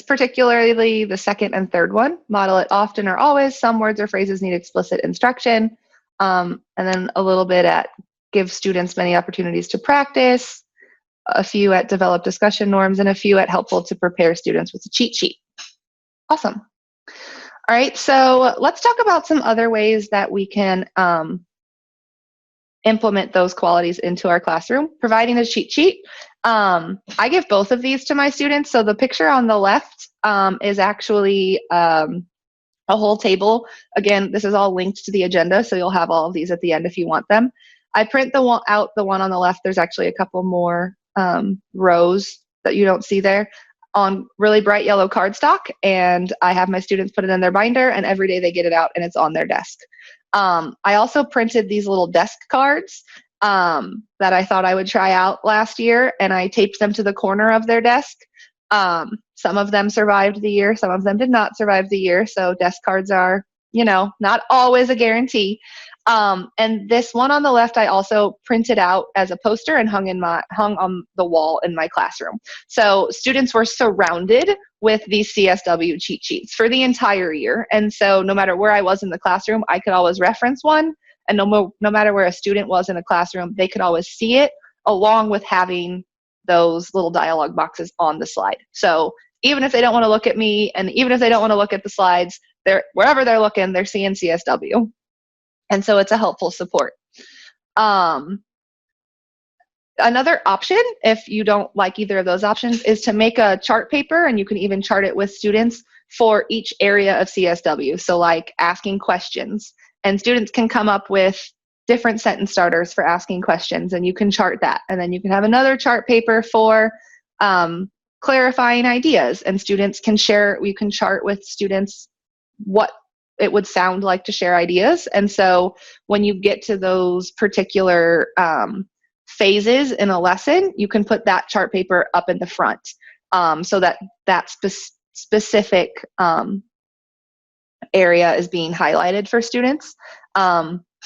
Particularly the second and third one. Model it often or always. Some words or phrases need explicit instruction. And then a little bit at give students many opportunities to practice, a few at develop discussion norms, and a few at helpful to prepare students with a cheat sheet. Awesome. All right, so let's talk about some other ways that we can implement those qualities into our classroom. Providing a cheat sheet. I give both of these to my students. So the picture on the left is actually a whole table. Again, this is all linked to the agenda, so you'll have all of these at the end if you want them. I print the one on the left. There's actually a couple more rows that you don't see there on really bright yellow cardstock, and I have my students put it in their binder, and every day they get it out and it's on their desk. I also printed these little desk cards that I thought I would try out last year, and I taped them to the corner of their desk. Some of them survived the year, some of them did not survive the year, so desk cards are, not always a guarantee. And this one on the left, I also printed out as a poster and hung on the wall in my classroom. So students were surrounded with these CSW cheat sheets for the entire year. And so no matter where I was in the classroom, I could always reference one. And no matter where a student was in a classroom, they could always see it, along with having those little dialogue boxes on the slide. So even if they don't want to look at me, and even if they don't want to look at the slides, wherever they're looking, they're seeing CSW. And so it's a helpful support. Another option, if you don't like either of those options, is to make a chart paper, and you can even chart it with students for each area of CSW. So like asking questions, and students can come up with different sentence starters for asking questions, and you can chart that. And then you can have another chart paper for clarifying ideas, and students can share, we can chart with students what it would sound like to share ideas. And so when you get to those particular phases in a lesson, you can put that chart paper up in the front so that specific area is being highlighted for students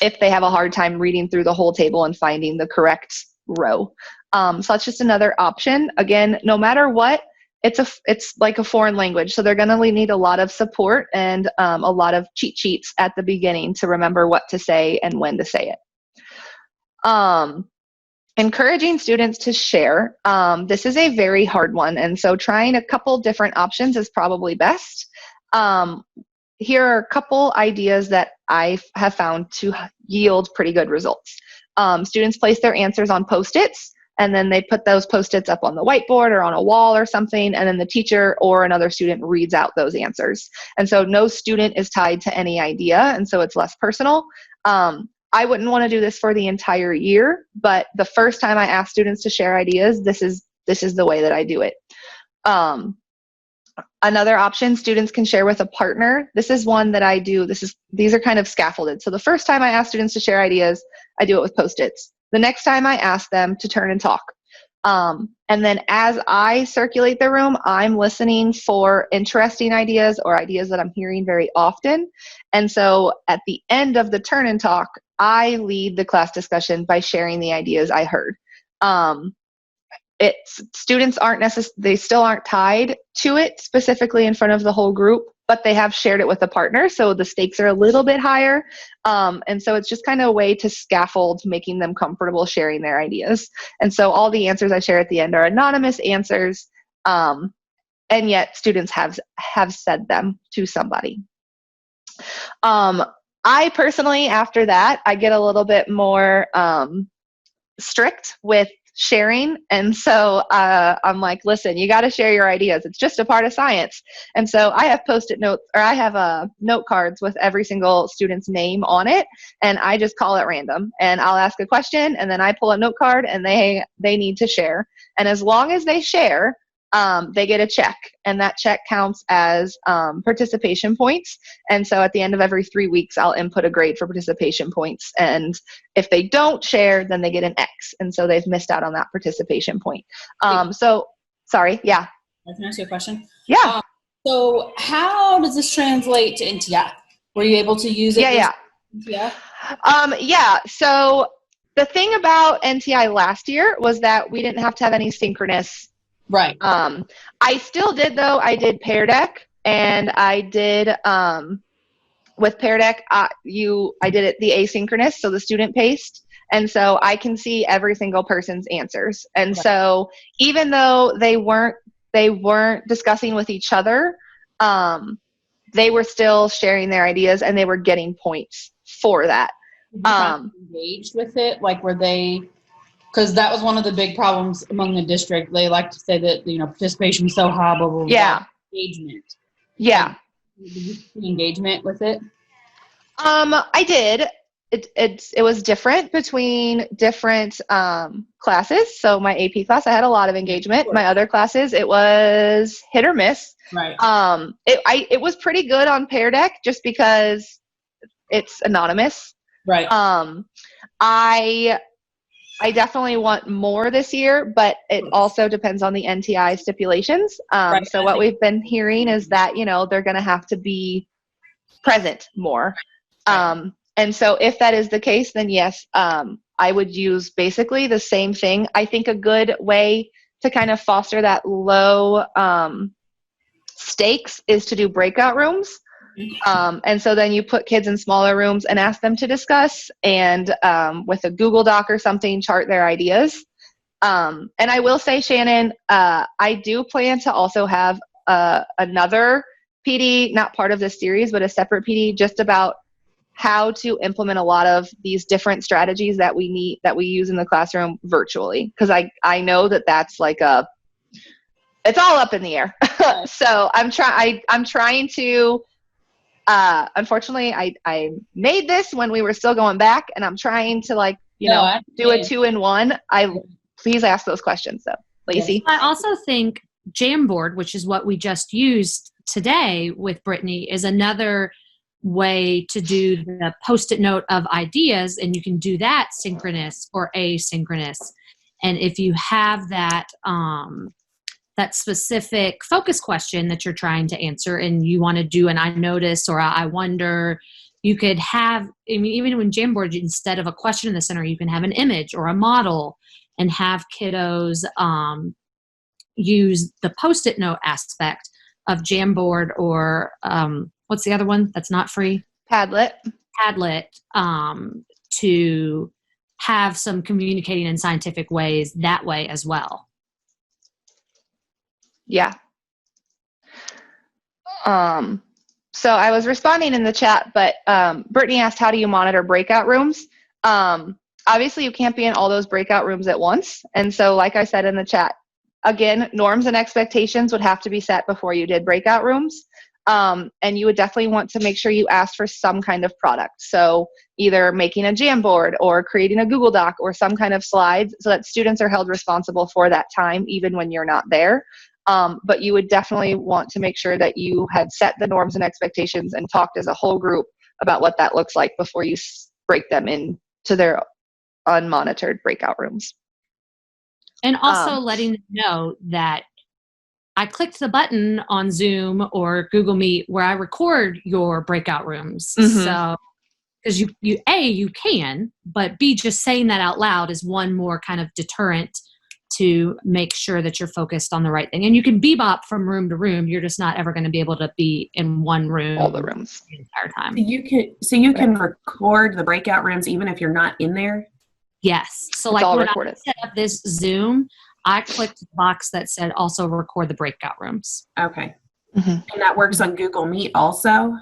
if they have a hard time reading through the whole table and finding the correct row. So that's just another option. Again, no matter what, it's like a foreign language, so they're going to need a lot of support and a lot of cheat sheets at the beginning to remember what to say and when to say it. Encouraging students to share. This is a very hard one, and so trying a couple different options is probably best. Here are a couple ideas that I have found to yield pretty good results. Students place their answers on Post-its, and then they put those Post-its up on the whiteboard or on a wall or something, and then the teacher or another student reads out those answers. And so no student is tied to any idea, and so it's less personal. I wouldn't want to do this for the entire year, but the first time I ask students to share ideas, this is the way that I do it. Another option, students can share with a partner. This is one that I do. These are kind of scaffolded. So the first time I ask students to share ideas, I do it with Post-its. The next time I ask them to turn and talk. And then as I circulate the room, I'm listening for interesting ideas or ideas that I'm hearing very often. And so at the end of the turn and talk, I lead the class discussion by sharing the ideas I heard. Students they still aren't tied to it specifically in front of the whole group, but they have shared it with a partner, so the stakes are a little bit higher. And so it's just kind of a way to scaffold making them comfortable sharing their ideas. And so all the answers I share at the end are anonymous answers, and yet students have said them to somebody. I personally, after that, I get a little bit more strict with sharing. And so I'm like, listen, you got to share your ideas. It's just a part of science. And so I have Post-it notes, or I have note cards with every single student's name on it. And I just call it random. And I'll ask a question, and then I pull a note card, and they need to share. And as long as they share, they get a check, and that check counts as participation points. And so at the end of every 3 weeks, I'll input a grade for participation points. And if they don't share, then they get an X. And so they've missed out on that participation point. So, sorry, yeah. I can ask you a question? Yeah. So how does this translate to NTI? Were you able to use it? Yeah. Yeah. So the thing about NTI last year was that we didn't have to have any synchronous. Right. I still did, though. I did Peardeck, and I did with Peardeck, I did it the asynchronous, so the student paced, and so I can see every single person's answers. And right. So even though they weren't discussing with each other, they were still sharing their ideas, and they were getting points for that. Engaged with it, like were they? Because that was one of the big problems among the district. They like to say that participation was so high, blah blah blah. Yeah. Engagement. Yeah. Did you see engagement with it? I did. It was different between different classes. So my AP class, I had a lot of engagement. My other classes, it was hit or miss. Right. It was pretty good on Peardeck just because it's anonymous. Right. I definitely want more this year, but it also depends on the NTI stipulations. Right. So what we've been hearing is that, they're going to have to be present more. Right. And so if that is the case, then yes, I would use basically the same thing. I think a good way to kind of foster that low stakes is to do breakout rooms. And so then you put kids in smaller rooms and ask them to discuss and with a Google Doc or something, chart their ideas. And I will say, Shannon, I do plan to also have another PD, not part of this series, but a separate PD just about how to implement a lot of these different strategies that we use in the classroom virtually. Because I know that's like it's all up in the air. So I'm trying to, unfortunately, I made this when we were still going back, and I'm trying to do a 2-in-1. Please ask those questions though, Lacey. I also think Jamboard, which is what we just used today with Brittany, is another way to do the post-it note of ideas, and you can do that synchronous or asynchronous. And if you have that that specific focus question that you're trying to answer and you want to do an I notice or I wonder, you could have, even when Jamboard, instead of a question in the center, you can have an image or a model and have kiddos use the post-it note aspect of Jamboard or what's the other one that's not free? Padlet, to have some communicating in scientific ways that way as well. Yeah. So I was responding in the chat, but Brittany asked, how do you monitor breakout rooms? Obviously, you can't be in all those breakout rooms at once. And so, like I said in the chat, again, norms and expectations would have to be set before you did breakout rooms. And you would definitely want to make sure you asked for some kind of product. So either making a Jamboard or creating a Google Doc or some kind of slides so that students are held responsible for that time, even when you're not there. But you would definitely want to make sure that you had set the norms and expectations and talked as a whole group about what that looks like before you break them into their unmonitored breakout rooms. And also letting them know that I clicked the button on Zoom or Google Meet where I record your breakout rooms. Mm-hmm. So, because you can, but B, just saying that out loud is one more kind of deterrent to make sure that you're focused on the right thing. And you can bebop from room to room. You're just not ever going to be able to be in one room all the rooms the entire time. So you can record the breakout rooms even if you're not in there? Yes. So it's like when recorded. I set up this Zoom, I clicked the box that said also record the breakout rooms. Okay. Mm-hmm. And that works on Google Meet also?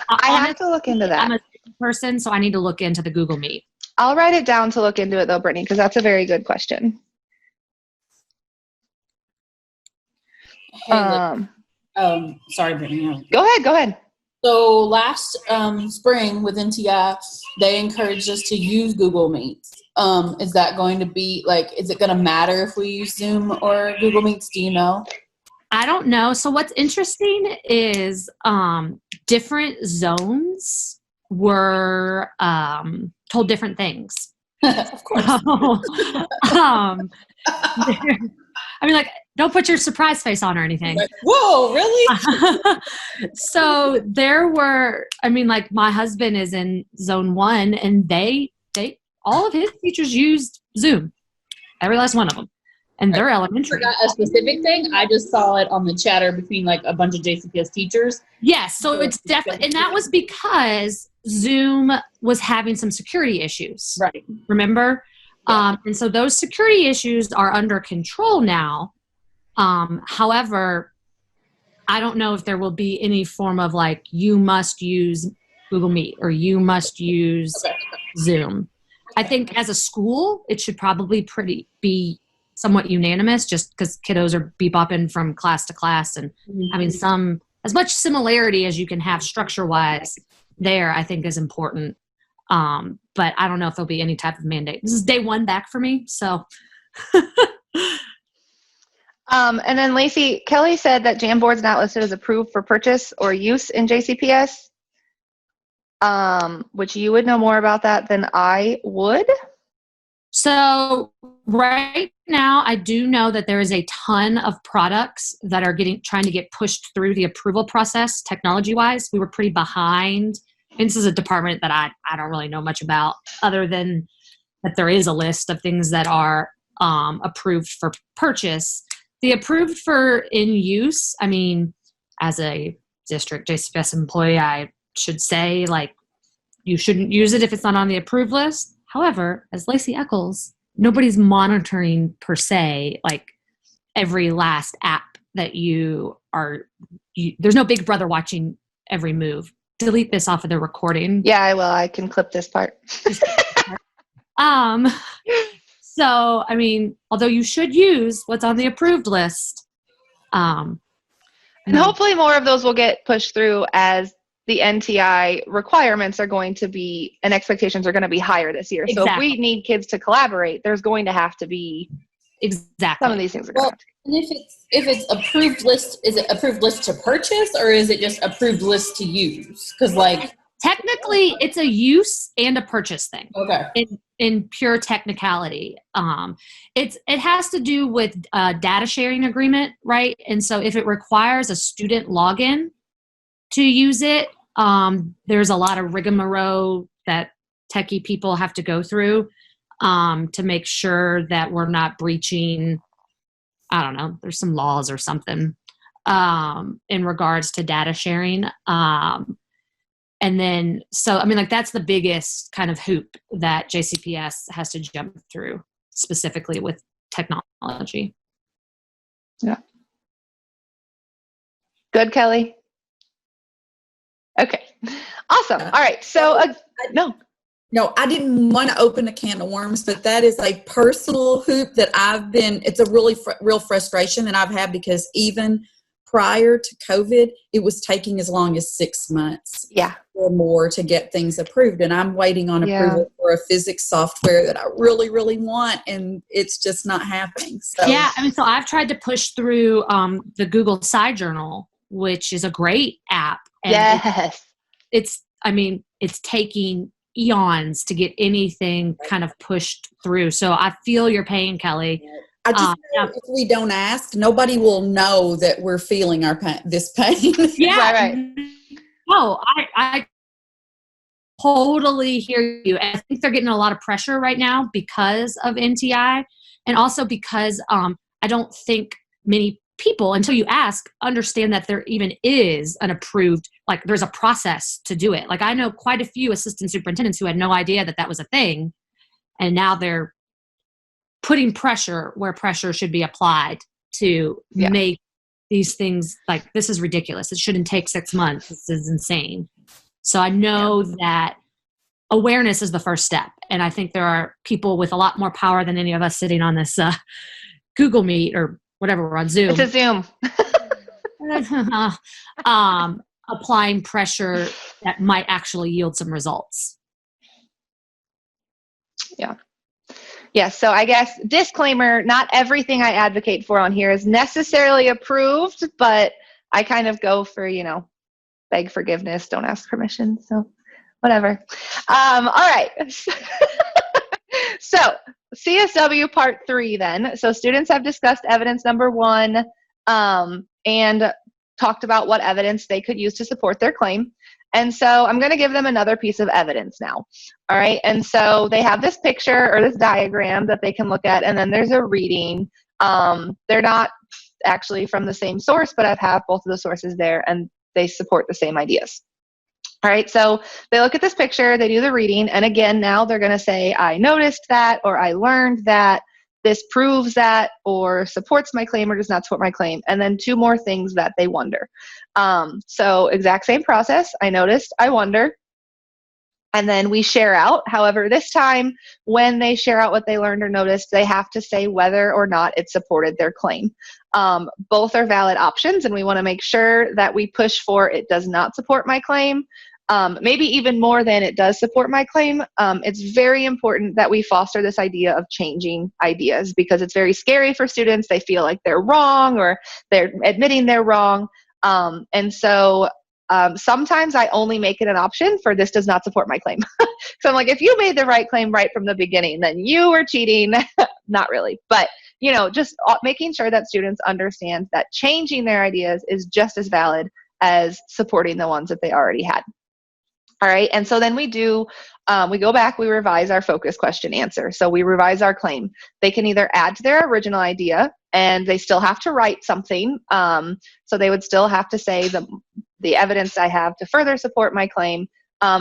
I have to look into that. I'm a person, so I need to look into the Google Meet. I'll write it down to look into it though, Brittany, because that's a very good question. Hey, sorry, Brittany. Go ahead. So last spring with NTI, they encouraged us to use Google Meets. Is that going to be is it going to matter if we use Zoom or Google Meets? Do you know? I don't know. So what's interesting is different zones were told different things. Of course. Don't put your surprise face on or anything. Whoa, really? So there were, my husband is in zone 1 and they all of his teachers used Zoom. Every last one of them. And they're elementary. Forgot a specific thing. I just saw it on the chatter between a bunch of JCPS teachers. Yes, so it's definitely, and that was because Zoom was having some security issues. Right. Remember? Yeah. And so those security issues are under control now. However, I don't know if there will be any form of you must use Google Meet or you must use Okay. Zoom. I think as a school, it should probably be somewhat unanimous just because kiddos are bebopping from class to class and having as much similarity as you can have structure-wise there, I think is important. But I don't know if there'll be any type of mandate. This is day one back for me, so. And then Lacey, Kelly said that Jamboard's not listed as approved for purchase or use in JCPS, which you would know more about that than I would. So right now, I do know that there is a ton of products that are trying to get pushed through the approval process technology-wise. We were pretty behind. And this is a department that I don't really know much about other than that there is a list of things that are approved for purchase. The approved for in use, I mean, as a district JCPS employee, I should say, like, you shouldn't use it if it's not on the approved list. However, as Lacey echoes, nobody's monitoring per se, like every last app that there's no big brother watching every move. Delete this off of the recording. Yeah, I will. I can clip this part. So, I mean, although you should use what's on the approved list. And hopefully more of those will get pushed through as the NTI requirements are going to be and expectations are going to be higher this year. Exactly. So if we need kids to collaborate, there's going to have to be exactly some of these things are going to have to. And if it's approved list, is it approved list to purchase or is it just approved list to use? Because like technically, it's a use and a purchase thing. Okay. In pure technicality, it has to do with data sharing agreement, right? And so if it requires a student login to use it, there's a lot of rigmarole that techie people have to go through to make sure that we're not breaching, I don't know, there's some laws or something in regards to data sharing. And then, so, I mean, like, that's the biggest kind of hoop that JCPS has to jump through, specifically with technology. Yeah. Good, Kelly? Okay. Awesome. All right. So, no, I didn't want to open a can of worms, but that is a personal hoop that it's a really real frustration that I've had because even prior to COVID, it was taking as long as 6 months or more to get things approved. And I'm waiting on approval for a physics software that I really, really want, and it's just not happening. So yeah, I mean, so I've tried to push through the Google Side Journal, which is a great app. And yes. It's taking eons to get anything kind of pushed through. So I feel your pain, Kelly. I just know if we don't ask, nobody will know that we're feeling this pain. Yeah. Right. No, I totally hear you. And I think they're getting a lot of pressure right now because of NTI, and also because I don't think many people, until you ask, understand that there even is an approved, like, there's a process to do it. Like, I know quite a few assistant superintendents who had no idea that was a thing, and now they're putting pressure where pressure should be applied to make these things, like, this is ridiculous. It shouldn't take 6 months. This is insane. So I know that awareness is the first step. And I think there are people with a lot more power than any of us sitting on this Google Meet or whatever, we're on Zoom. It's a Zoom. Applying pressure that might actually yield some results. Yeah. Yeah, so I guess disclaimer, not everything I advocate for on here is necessarily approved, but I kind of go for, beg forgiveness, don't ask permission, so whatever. All right. So CSW part 3 then. So students have discussed evidence number 1 and talked about what evidence they could use to support their claim. And so I'm going to give them another piece of evidence now. All right. And so they have this picture or this diagram that they can look at, and then there's a reading. They're not actually from the same source, but I've had both of the sources there, and they support the same ideas. All right. So they look at this picture, they do the reading, and again, now they're going to say, I noticed that, or I learned that, this proves that, or supports my claim, or does not support my claim. And then 2 more things that they wonder. So exact same process. I noticed, I wonder. And then we share out. However, this time, when they share out what they learned or noticed, they have to say whether or not it supported their claim. Both are valid options, and we want to make sure that we push for it does not support my claim, maybe even more than it does support my claim. It's very important that we foster this idea of changing ideas, because it's very scary for students. They feel like they're wrong, or they're admitting they're wrong. Sometimes I only make it an option for this does not support my claim. So I'm like, if you made the right claim right from the beginning, then you were cheating. Not really, but just making sure that students understand that changing their ideas is just as valid as supporting the ones that they already had. All right, and so then we go back, we revise our focus question answer. So we revise our claim. They can either add to their original idea, and they still have to write something. So they would still have to say the evidence I have to further support my claim,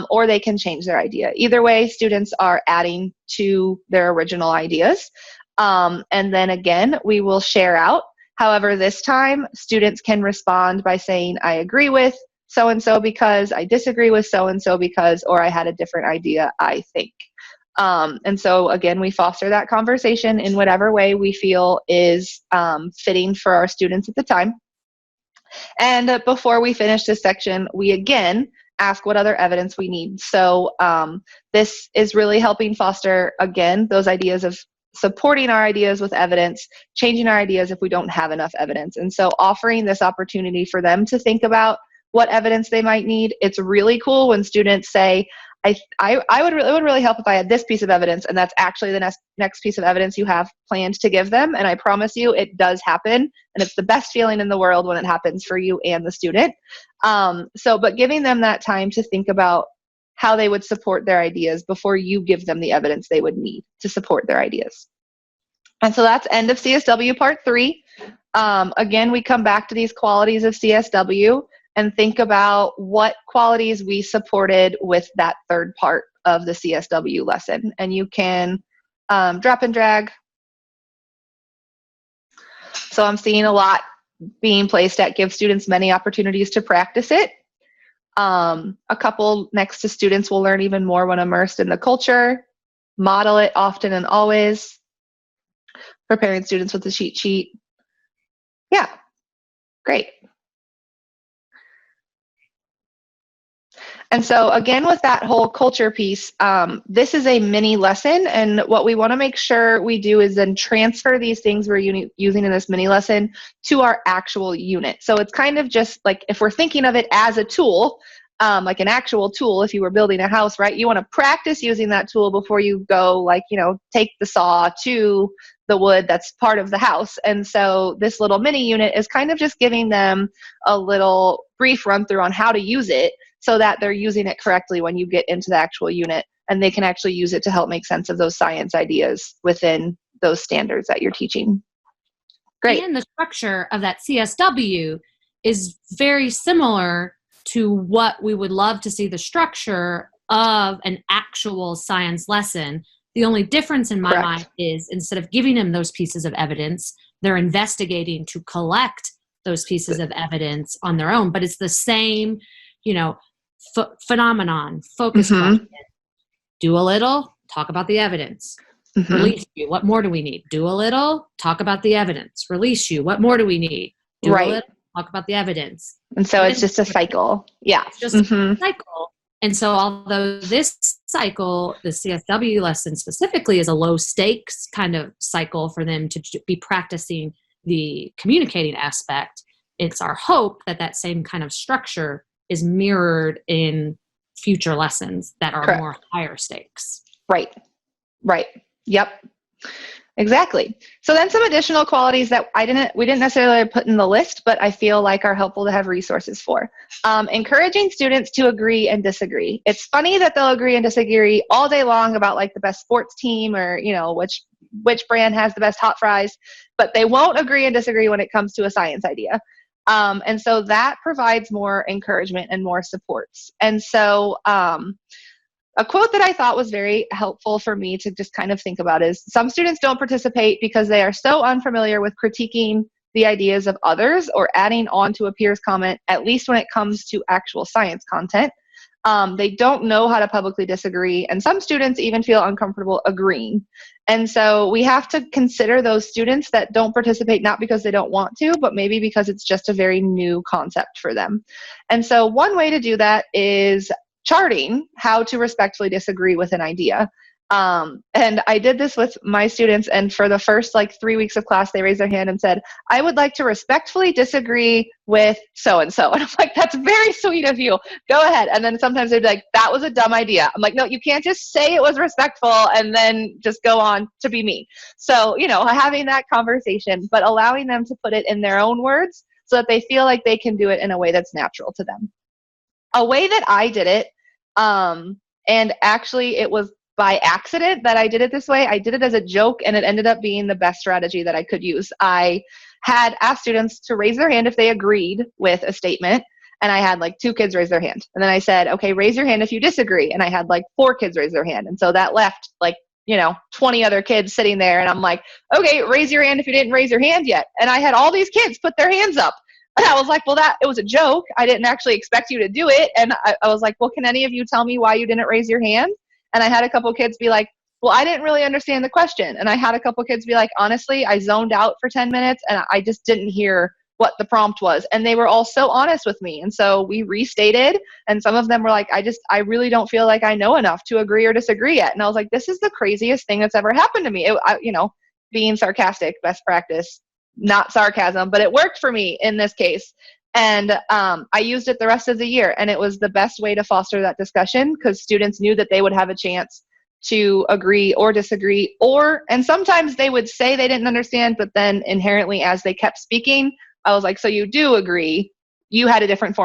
or they can change their idea. Either way, students are adding to their original ideas. And then again, we will share out. However, this time, students can respond by saying, I agree with so-and-so because, I disagree with so-and-so because, or I had a different idea, I think. And so again, we foster that conversation in whatever way we feel is fitting for our students at the time. And before we finish this section, we again ask what other evidence we need. So this is really helping foster, again, those ideas of supporting our ideas with evidence, changing our ideas if we don't have enough evidence. And so offering this opportunity for them to think about what evidence they might need. It's really cool when students say, it would really help if I had this piece of evidence, and that's actually the next piece of evidence you have planned to give them. And I promise you, it does happen, and it's the best feeling in the world when it happens for you and the student. But giving them that time to think about how they would support their ideas before you give them the evidence they would need to support their ideas. And so that's end of CSW Part 3. Again, we come back to these qualities of CSW and think about what qualities we supported with that third part of the CSW lesson. And you can drop and drag. So I'm seeing a lot being placed at give students many opportunities to practice it. A couple next to students will learn even more when immersed in the culture. Model it often and always. Preparing students with the cheat sheet. Yeah, great. And so again, with that whole culture piece, this is a mini lesson, and what we want to make sure we do is then transfer these things we're using in this mini lesson to our actual unit. So it's kind of just like, if we're thinking of it as a tool, like an actual tool, if you were building a house, right? You want to practice using that tool before you go, take the saw to the wood that's part of the house. And so this little mini unit is kind of just giving them a little brief run through on how to use it, so that they're using it correctly when you get into the actual unit, and they can actually use it to help make sense of those science ideas within those standards that you're teaching. Great. And the structure of that CSW is very similar to what we would love to see the structure of an actual science lesson. The only difference in my mind is, instead of giving them those pieces of evidence, they're investigating to collect those pieces of evidence on their own. But it's the same, phenomenon, focus question. Do a little, talk about the evidence. Release you. What more do we need? Do a little, talk about the evidence. Release you. What more do we need? Do a little, talk about the evidence. And so it's just a cycle. Yeah. It's just a cycle. And so although this cycle, the CSW lesson specifically, is a low stakes kind of cycle for them to be practicing the communicating aspect, it's our hope that that same kind of structure is mirrored in future lessons that are more higher stakes. Right. Yep. Exactly. So then some additional qualities that we didn't necessarily put in the list, but I feel like are helpful to have resources for. Encouraging students to agree and disagree. It's funny that they'll agree and disagree all day long about the best sports team, or, which brand has the best hot fries, but they won't agree and disagree when it comes to a science idea. And so that provides more encouragement and more supports. And so a quote that I thought was very helpful for me to just kind of think about is, some students don't participate because they are so unfamiliar with critiquing the ideas of others or adding on to a peer's comment, at least when it comes to actual science content. They don't know how to publicly disagree, and some students even feel uncomfortable agreeing. And so we have to consider those students that don't participate, not because they don't want to, but maybe because it's just a very new concept for them. And so one way to do that is charting how to respectfully disagree with an idea. And I did this with my students, and for the first 3 weeks of class, they raised their hand and said, I would like to respectfully disagree with so-and-so. And I'm like, that's very sweet of you. Go ahead. And then sometimes they'd be like, that was a dumb idea. I'm like, no, you can't just say it was respectful and then just go on to be mean. So, having that conversation, but allowing them to put it in their own words so that they feel like they can do it in a way that's natural to them. A way that I did it, and actually it was by accident that I did it this way. I did it as a joke, and it ended up being the best strategy that I could use. I had asked students to raise their hand if they agreed with a statement, and I had 2 kids raise their hand. And then I said, okay, raise your hand if you disagree. And I had 4 kids raise their hand. And so that left 20 other kids sitting there. And I'm like, okay, raise your hand if you didn't raise your hand yet. And I had all these kids put their hands up. And I was like, well, it was a joke. I didn't actually expect you to do it. And I was like, well, can any of you tell me why you didn't raise your hand? And I had a couple kids be like, well, I didn't really understand the question. And I had a couple kids be like, honestly, I zoned out for 10 minutes and I just didn't hear what the prompt was. And they were all so honest with me. And so we restated, and some of them were like, I really don't feel like I know enough to agree or disagree yet. And I was like, this is the craziest thing that's ever happened to me. Being sarcastic, best practice, not sarcasm, but it worked for me in this case. And I used it the rest of the year, and it was the best way to foster that discussion because students knew that they would have a chance to agree or disagree, and sometimes they would say they didn't understand, but then inherently as they kept speaking, I was like, so you do agree, you had a different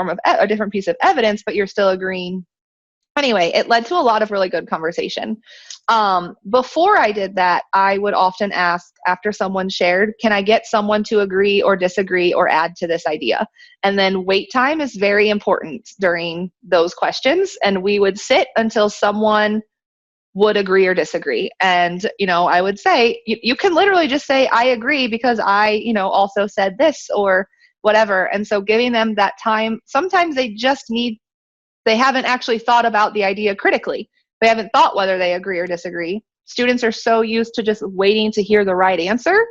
piece of evidence, but you're still agreeing. Anyway, it led to a lot of really good conversation. Before I did that, I would often ask, after someone shared, can I get someone to agree or disagree or add to this idea? And then wait time is very important during those questions. And we would sit until someone would agree or disagree. And, I would say, you can literally just say, I agree because I, also said this or whatever. And so giving them that time, sometimes they haven't actually thought about the idea critically. They haven't thought whether they agree or disagree. Students are so used to just waiting to hear the right answer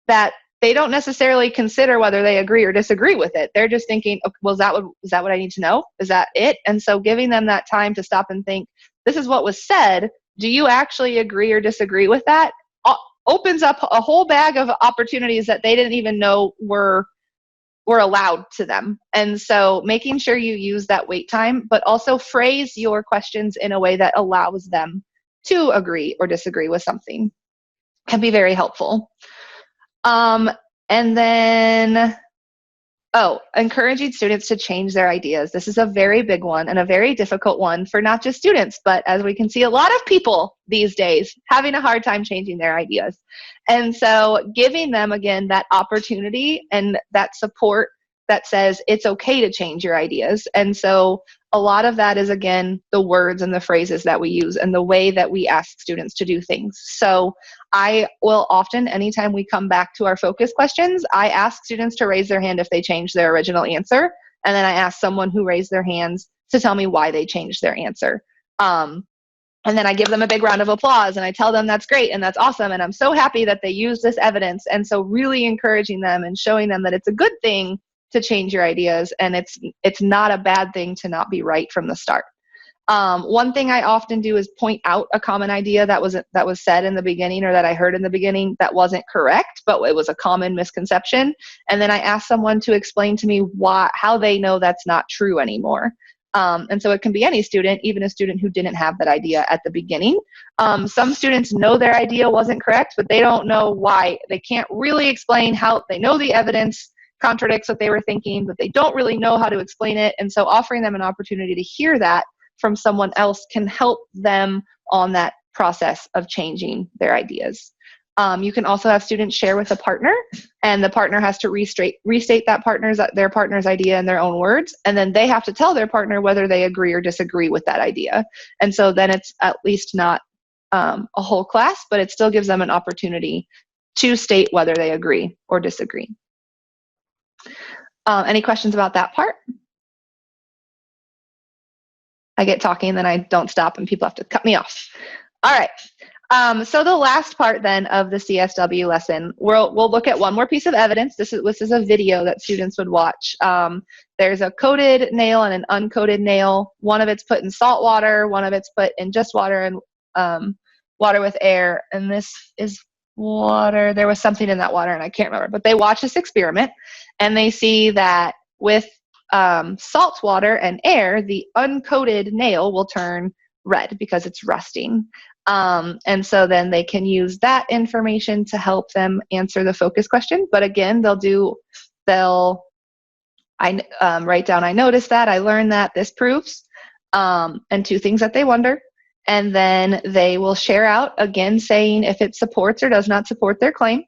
that they don't necessarily consider whether they agree or disagree with it. They're just thinking, okay, well, is that what I need to know? Is that it? And so giving them that time to stop and think, this is what was said. Do you actually agree or disagree with that? Opens up a whole bag of opportunities that they didn't even know were allowed to them. And so making sure you use that wait time, but also phrase your questions in a way that allows them to agree or disagree with something can be very helpful. And then, encouraging students to change their ideas. This is a very big one and a very difficult one for not just students, but as we can see, a lot of people these days having a hard time changing their ideas. And so giving them, again, that opportunity and that support that says it's okay to change your ideas. And so a lot of that is, again, the words and the phrases that we use and the way that we ask students to do things. So I will often, anytime we come back to our focus questions, I ask students to raise their hand if they change their original answer. And then I ask someone who raised their hands to tell me why they changed their answer. And then I give them a big round of applause and I tell them that's great and that's awesome. And I'm so happy that they use this evidence. And so really encouraging them and showing them that it's a good thing to change your ideas, and it's not a bad thing to not be right from the start. One thing I often do is point out a common idea that was said in the beginning or that I heard in the beginning that wasn't correct, but it was a common misconception. And then I ask someone to explain to me how they know that's not true anymore. And so it can be any student, even a student who didn't have that idea at the beginning. Some students know their idea wasn't correct, but they don't know why. They can't really explain how. They know the evidence contradicts what they were thinking, but they don't really know how to explain it. And so offering them an opportunity to hear that from someone else can help them on that process of changing their ideas. You can also have students share with a partner, and the partner has to restate their partner's idea in their own words, and then they have to tell their partner whether they agree or disagree with that idea. And so then it's at least not a whole class, but it still gives them an opportunity to state whether they agree or disagree. Any questions about that part? I get talking and then I don't stop and people have to cut me off. All right. So the last part then of the CSW lesson, we'll look at one more piece of evidence. This is a video that students would watch. There's a coated nail and an uncoated nail. One of it's put in salt water, one of it's put in just water and water with air. And this is water. There was something in that water and I can't remember. But they watch this experiment and they see that with salt water and air, the uncoated nail will turn red because it's rusting. And so then they can use that information to help them answer the focus question. But again, they'll write down, I noticed that, I learned that, this proves, and 2 things that they wonder. And then they will share out, again, saying if it supports or does not support their claim.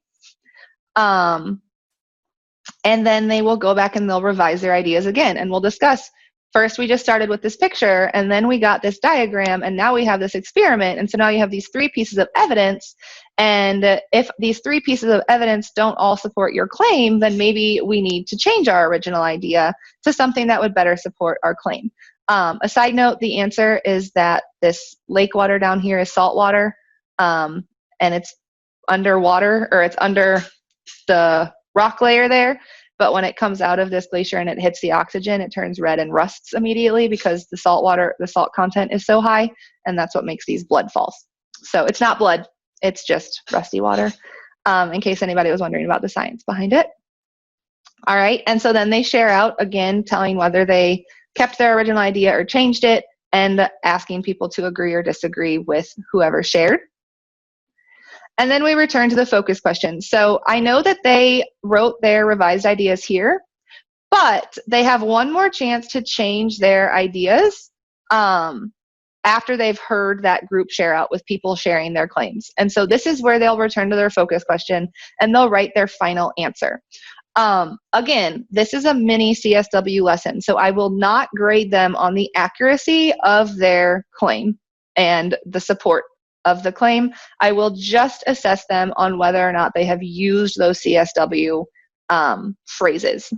And then they will go back and they'll revise their ideas again. And we'll discuss, first we just started with this picture, and then we got this diagram, and now we have this experiment. And so now you have these 3 pieces of evidence. And if these 3 pieces of evidence don't all support your claim, then maybe we need to change our original idea to something that would better support our claim. A side note, the answer is that this lake water down here is salt water, and it's underwater, or it's under the rock layer there. But when it comes out of this glacier and it hits the oxygen, it turns red and rusts immediately because the salt content is so high, and that's what makes these blood falls. So it's not blood, it's just rusty water, in case anybody was wondering about the science behind it. All right, and so then they share out, again, telling whether they kept their original idea or changed it, and asking people to agree or disagree with whoever shared. And then we return to the focus questions. So I know that they wrote their revised ideas here, but they have one more chance to change their ideas after they've heard that group share out with people sharing their claims. And so this is where they'll return to their focus question and they'll write their final answer. Again, this is a mini CSW lesson, so I will not grade them on the accuracy of their claim and the support of the claim. I will just assess them on whether or not they have used those CSW phrases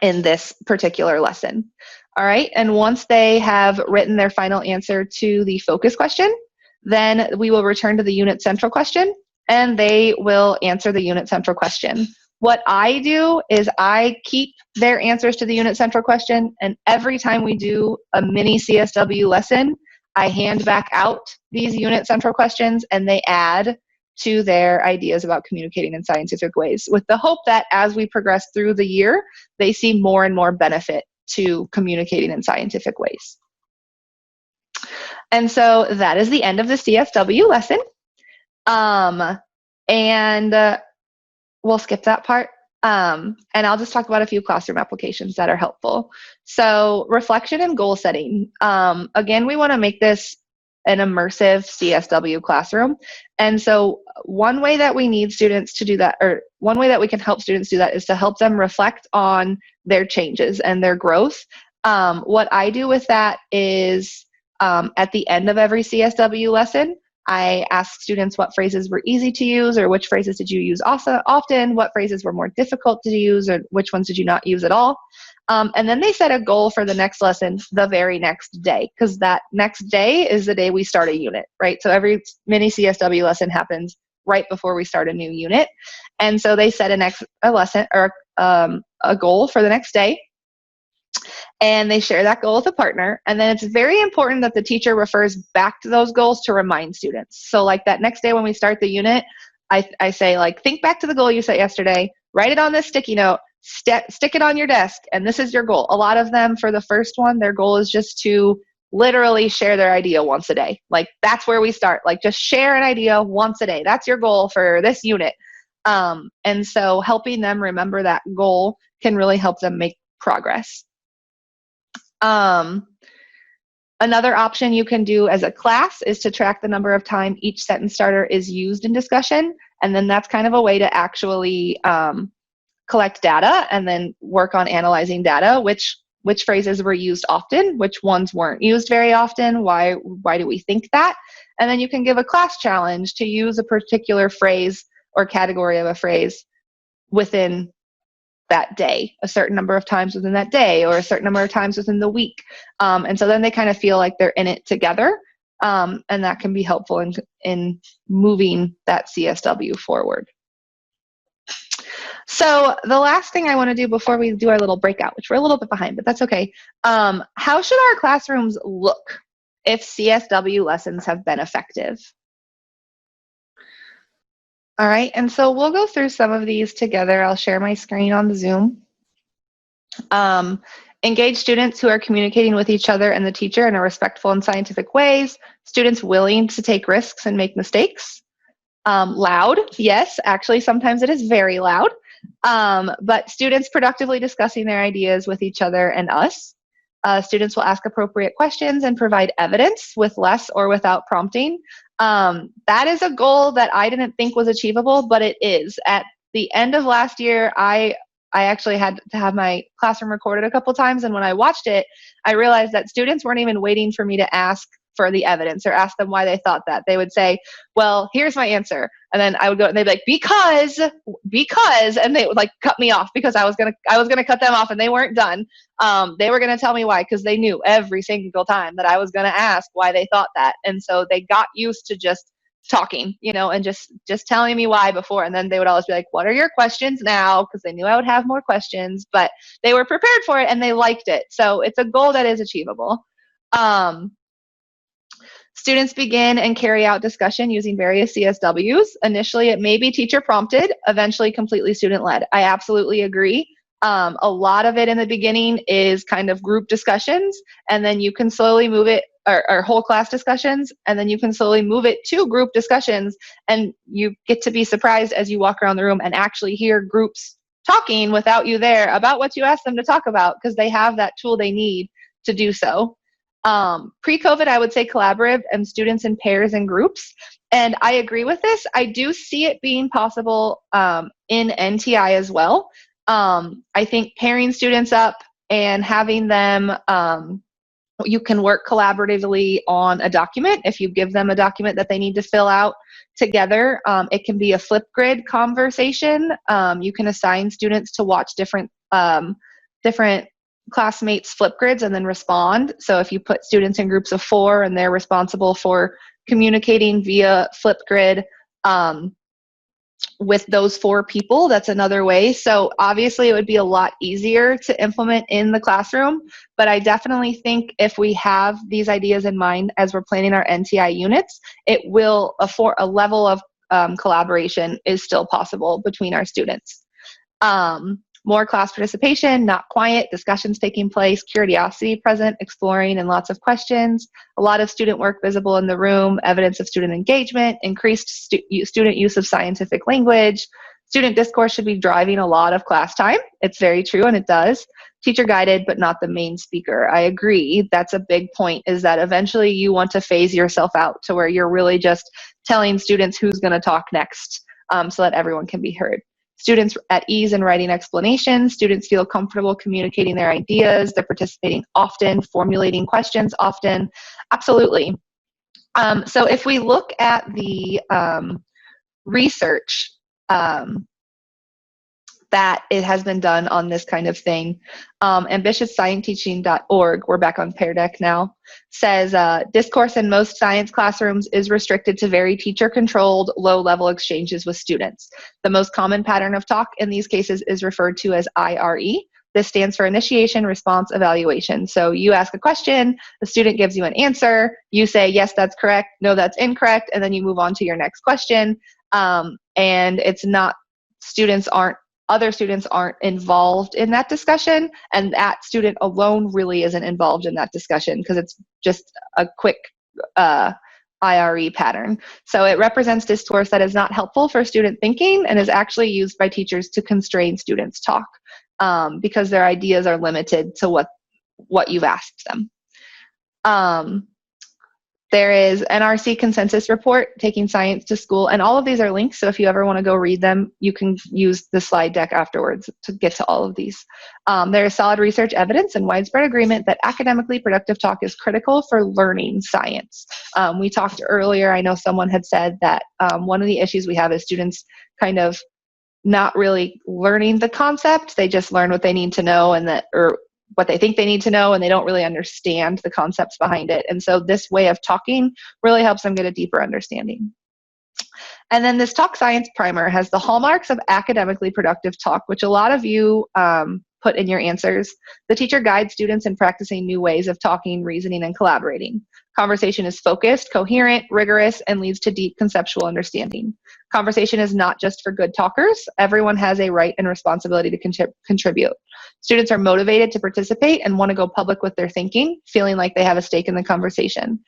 in this particular lesson. All right, and once they have written their final answer to the focus question, then we will return to the unit central question and they will answer the unit central question. What I do is I keep their answers to the unit central question, and every time we do a mini CSW lesson, I hand back out these unit central questions and they add to their ideas about communicating in scientific ways, with the hope that as we progress through the year, they see more and more benefit to communicating in scientific ways. And so that is the end of the CSW lesson. We'll skip that part. And I'll just talk about a few classroom applications that are helpful. So reflection and goal setting. Again, we want to make this an immersive CSW classroom. And so one way that we need students to do that, or one way that we can help students do that, is to help them reflect on their changes and their growth. What I do with that is at the end of every CSW lesson, I ask students what phrases were easy to use, or which phrases did you use often, what phrases were more difficult to use, or which ones did you not use at all. And then they set a goal for the next lesson the very next day, because that next day is the day we start a unit, right? So every mini CSW lesson happens right before we start a new unit. And so they set a lesson or a goal for the next day. And they share that goal with a partner. And then it's very important that the teacher refers back to those goals to remind students. So like that next day when we start the unit, I say, like, think back to the goal you set yesterday, write it on this sticky note, stick it on your desk, and this is your goal. A lot of them, for the first one, their goal is just to literally share their idea once a day. Like, that's where we start. Like, just share an idea once a day. That's your goal for this unit. And so helping them remember that goal can really help them make progress. Another option you can do as a class is to track the number of time each sentence starter is used in discussion. And then that's kind of a way to actually collect data and then work on analyzing data, which phrases were used often, which ones weren't used very often, why do we think that? And then you can give a class challenge to use a particular phrase or category of a phrase within that day, a certain number of times within that day, or a certain number of times within the week. And so then they kind of feel like they're in it together. And that can be helpful in moving that CSW forward. So the last thing I want to do before we do our little breakout, which we're a little bit behind, but that's okay. How should our classrooms look if CSW lessons have been effective? All right, and so we'll go through some of these together. I'll share my screen on the Zoom. Engage students who are communicating with each other and the teacher in a respectful and scientific ways. Students willing to take risks and make mistakes. Loud, yes, actually sometimes it is very loud. But students productively discussing their ideas with each other and us. Students will ask appropriate questions and provide evidence with less or without prompting. That is a goal that I didn't think was achievable, but it is. At the end of last year, I actually had to have my classroom recorded a couple times, and when I watched it, I realized that students weren't even waiting for me to ask for the evidence or ask them why they thought that. They would say, well, here's my answer. And then I would go and they'd be like, because, and they would like cut me off because I was going to cut them off and they weren't done. They were going to tell me why, because they knew every single time that I was going to ask why they thought that. And so they got used to just talking, and just telling me why before. And then they would always be like, what are your questions now? Because they knew I would have more questions, but they were prepared for it and they liked it. So it's a goal that is achievable. Students begin and carry out discussion using various CSWs. Initially, it may be teacher prompted, eventually completely student led. I absolutely agree. A lot of it in the beginning is kind of group discussions, and then you can slowly move it, or whole class discussions, and then you can slowly move it to group discussions, and you get to be surprised as you walk around the room and actually hear groups talking without you there about what you asked them to talk about, because they have that tool they need to do so. Pre-COVID, I would say collaborative and students in pairs and groups. And I agree with this. I do see it being possible in NTI as well. I think pairing students up and having them, you can work collaboratively on a document. If you give them a document that they need to fill out together, it can be a Flipgrid conversation. You can assign students to watch different classmates Flipgrids and then respond. So if you put students in groups of 4 and they're responsible for communicating via Flipgrid with those 4 people, that's another way. So obviously it would be a lot easier to implement in the classroom, but I definitely think if we have these ideas in mind as we're planning our NTI units, it will afford a level of collaboration is still possible between our students. More class participation, not quiet, discussions taking place, curiosity present, exploring, and lots of questions. A lot of student work visible in the room, evidence of student engagement, increased student use of scientific language. Student discourse should be driving a lot of class time. It's very true, and it does. Teacher guided, but not the main speaker. I agree. That's a big point, is that eventually you want to phase yourself out to where you're really just telling students who's going to talk next, so that everyone can be heard. Students at ease in writing explanations. Students feel comfortable communicating their ideas. They're participating often, formulating questions often. Absolutely. So if we look at the research that it has been done on this kind of thing, ambitiousscienceteaching.org, we're back on Peardeck now, says discourse in most science classrooms is restricted to very teacher-controlled, low-level exchanges with students. The most common pattern of talk in these cases is referred to as IRE. This stands for initiation, response, evaluation. So you ask a question, the student gives you an answer, you say, yes, that's correct, no, that's incorrect, and then you move on to your next question. And it's not, other students aren't involved in that discussion, and that student alone really isn't involved in that discussion because it's just a quick IRE pattern. So it represents discourse that is not helpful for student thinking and is actually used by teachers to constrain students' talk because their ideas are limited to what you've asked them. There is NRC consensus report, Taking Science to School, and all of these are links, so if you ever want to go read them, you can use the slide deck afterwards to get to all of these. There is solid research evidence and widespread agreement that academically productive talk is critical for learning science. We talked earlier, I know someone had said that one of the issues we have is students kind of not really learning the concept. They just learn what they need to know or what they think they need to know, and they don't really understand the concepts behind it. And so this way of talking really helps them get a deeper understanding. And then this Talk Science Primer has the hallmarks of academically productive talk, which a lot of you put in your answers. The teacher guides students in practicing new ways of talking, reasoning, and collaborating. Conversation is focused, coherent, rigorous, and leads to deep conceptual understanding. Conversation is not just for good talkers. Everyone has a right and responsibility to contribute. Students are motivated to participate and want to go public with their thinking, feeling like they have a stake in the conversation.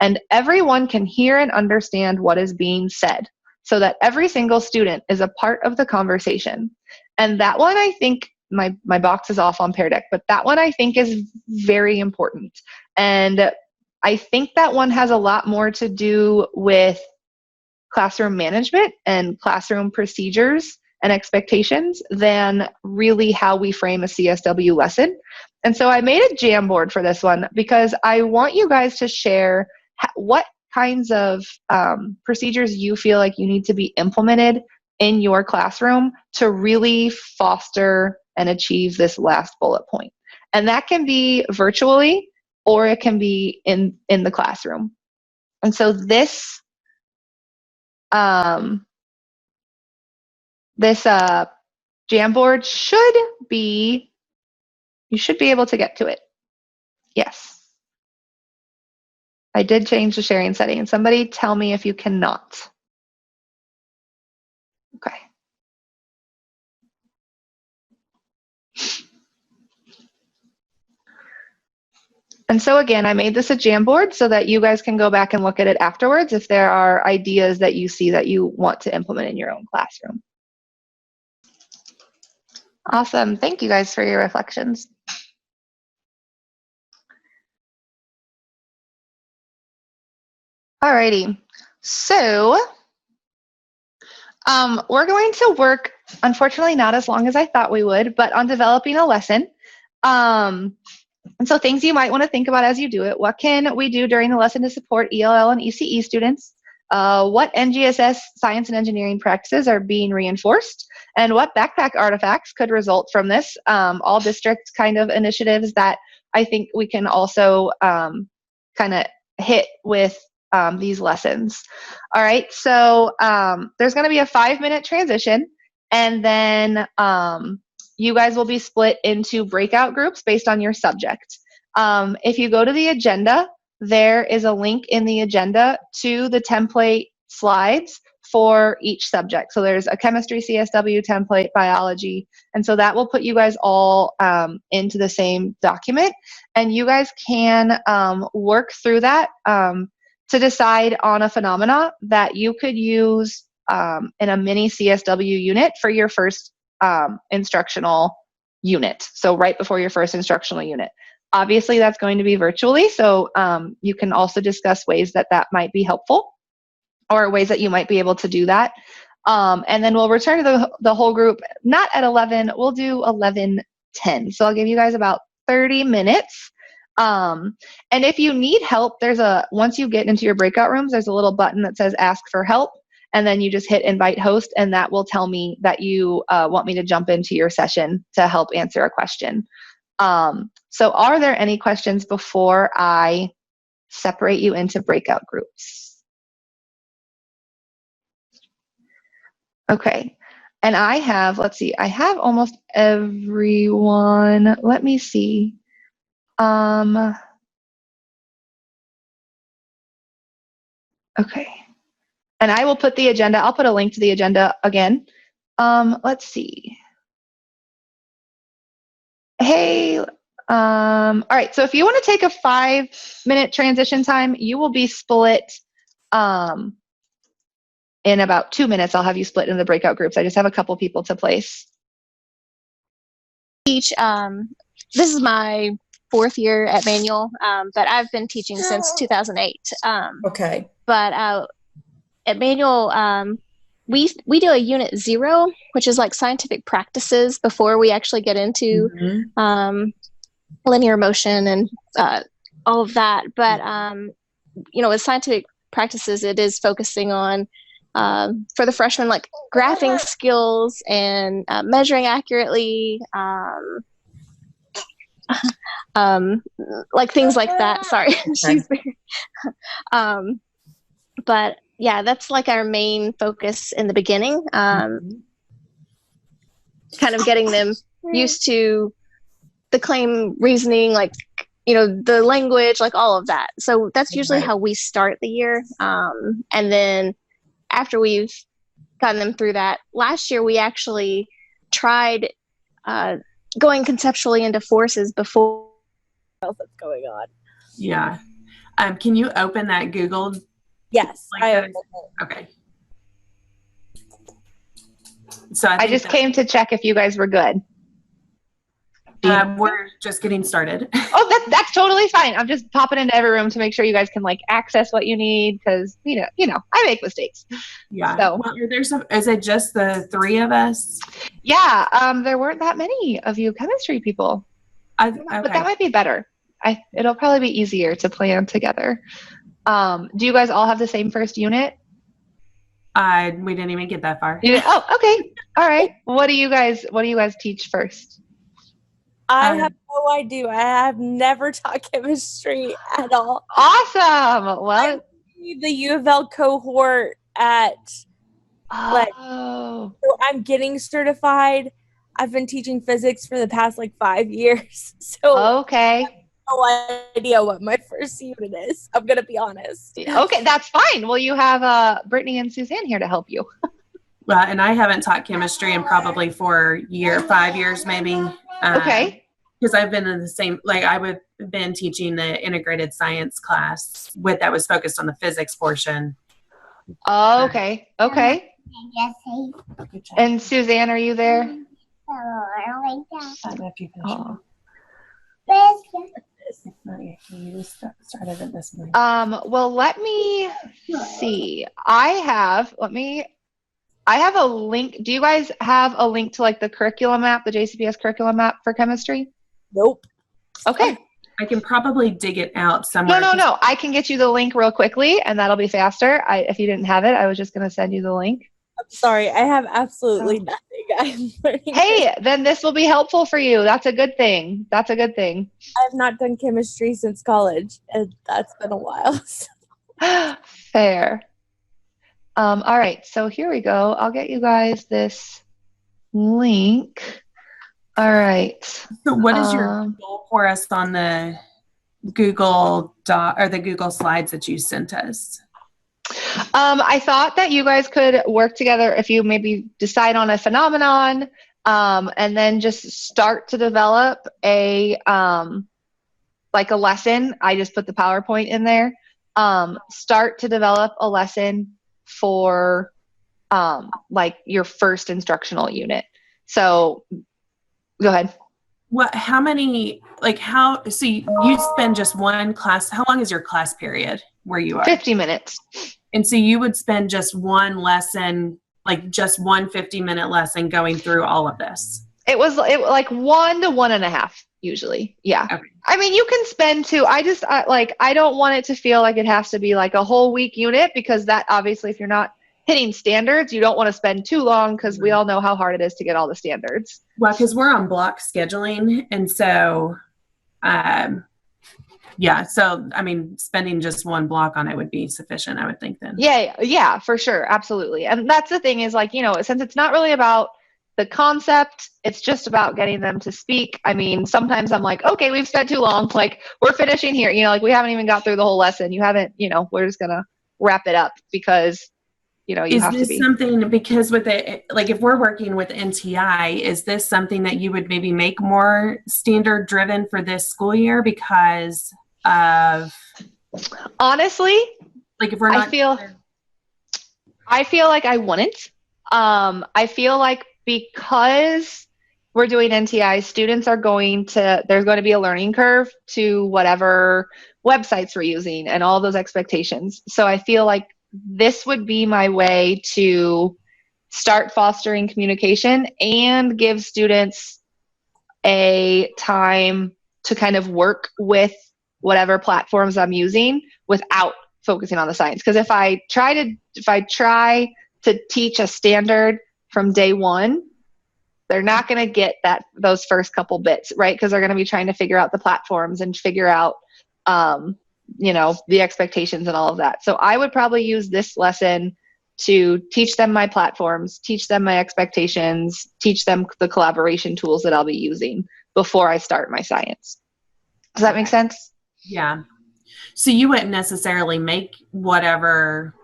And everyone can hear and understand what is being said, so that every single student is a part of the conversation. And that one, I think, my box is off on Peardeck, but that one I think is very important. And I think that one has a lot more to do with classroom management and classroom procedures and expectations than really how we frame a CSW lesson. And so I made a Jamboard for this one because I want you guys to share what kinds of procedures you feel like you need to be implemented in your classroom to really foster and achieve this last bullet point. And that can be virtually, or it can be in the classroom. And so this Jamboard you should be able to get to it. Yes. I did change the sharing setting. Somebody tell me if you cannot. Okay. And so again, I made this a Jamboard so that you guys can go back and look at it afterwards if there are ideas that you see that you want to implement in your own classroom. Awesome. Thank you guys for your reflections. Alrighty. So we're going to work, unfortunately not as long as I thought we would, but on developing a lesson. And so things you might want to think about as you do it. What can we do during the lesson to support ELL and ECE students? What NGSS science and engineering practices are being reinforced? And what backpack artifacts could result from this? All district kind of initiatives that I think we can also kind of hit with these lessons. All right, so there's going to be a 5-minute transition, and then you guys will be split into breakout groups based on your subject. If you go to the agenda, there is a link in the agenda to the template slides for each subject. So there's a chemistry CSW template, biology, and so that will put you guys all into the same document, and you guys can work through that to decide on a phenomena that you could use in a mini CSW unit for your first instructional unit. So right before your first instructional unit. Obviously that's going to be virtually, so you can also discuss ways that might be helpful or ways that you might be able to do that. And then we'll return to the whole group, not at 11, we'll do 11:10. So I'll give you guys about 30 minutes. And if you need help, once you get into your breakout rooms, there's a little button that says ask for help. And then you just hit invite host, and that will tell me that you want me to jump into your session to help answer a question. So are there any questions before I separate you into breakout groups? Okay. And I have, let's see, I have almost everyone. Let me see. Okay. And I will put the agenda, I'll put a link to the agenda again. Let's see. Hey, all right, so if you want to take a 5-minute transition time, you will be split in about 2 minutes. I'll have you split into the breakout groups. I just have a couple people to place. This is my 4th year at Manual, but I've been teaching since 2008. Okay. But at Manual, we do a unit 0, which is like scientific practices before we actually get into linear motion and all of that. But with scientific practices, it is focusing on for the freshmen, like graphing skills and measuring accurately, like things like that. Sorry, but yeah, that's like our main focus in the beginning. Kind of getting them used to the claim reasoning, like, the language, like all of that. So that's usually how we start the year. And then after we've gotten them through that, last year we actually tried going conceptually into forces before else that's going on. Yeah. Can you open that Google? Yes, Like I that? opened it. Okay. So I just came to check if you guys were good. we're just getting started. Oh, that's totally fine. I'm just popping into every room to make sure you guys can like access what you need, because I make mistakes. Yeah. So, well, is it just the three of us? yeah. There weren't that many of you chemistry people, Okay. but that might be better. It'll probably be easier to plan together. Do you guys all have the same first unit? We didn't even get that far. Oh, okay. All right. What do you guys teach first? I have no idea. I have never taught chemistry at all. Awesome. Well, The U of L cohort at oh. so I'm getting certified. I've been teaching physics for the past 5 years. So Okay. I have no idea what my first unit is. I'm gonna be honest. Okay, that's fine. Well, you have Brittany and Suzanne here to help you. Well, and I haven't taught chemistry in probably 5 years maybe. Okay. Because I've been in the same, I've been teaching the integrated science class that was focused on the physics portion. Oh, okay. Okay. And Suzanne, are you there? Oh. Well, let me see. I have a link. Do you guys have a link to the curriculum map, the JCPS curriculum map for chemistry? Nope. Okay. I can probably dig it out somewhere. No. I can get you the link real quickly, and that'll be faster. If you didn't have it, I was just going to send you the link. I'm sorry. I have absolutely nothing. I'm learning. Hey, then this will be helpful for you. That's a good thing. I have not done chemistry since college, and that's been a while. Fair. All right. So here we go. I'll get you guys this link. All right. So what is your goal for us on the Google Doc or the Google Slides that you sent us? I thought that you guys could work together if you maybe decide on a phenomenon, and then just start to develop a lesson. I just put the PowerPoint in there. Start to develop a lesson for your first instructional unit. So go ahead. How many, so you spend just one class. How long is your class period where you are? 50 minutes. And so you would spend just one lesson, just one 50-minute lesson going through all of this. It was 1 to 1.5 usually. Yeah. Okay. I mean, you can spend 2. I don't want it to feel like it has to be a whole week unit, because that obviously, if you're not hitting standards, you don't want to spend too long, because we all know how hard it is to get all the standards. Well, because we're on block scheduling. And so, so, I mean, spending just one block on it would be sufficient, I would think then. Yeah, for sure. Absolutely. And that's the thing is since it's not really about the concept, it's just about getting them to speak. I mean, sometimes I'm okay, we've spent too long. We're finishing here. We haven't even got through the whole lesson. You haven't, we're just going to wrap it up, because you have to be. Is this something, because with it, if we're working with NTI, is this something that you would maybe make more standard driven for this school year because of? Honestly, if we're not. I feel like I wouldn't. I feel like because we're doing NTI, students there's going to be a learning curve to whatever websites we're using and all those expectations. So I feel like this would be my way to start fostering communication and give students a time to kind of work with whatever platforms I'm using without focusing on the science. Because if I try to teach a standard from day one, they're not going to get those first couple bits, right? Because they're going to be trying to figure out the platforms and figure out, the expectations and all of that. So I would probably use this lesson to teach them my platforms, teach them my expectations, teach them the collaboration tools that I'll be using before I start my science. Does that make sense? Yeah. So you wouldn't necessarily make whatever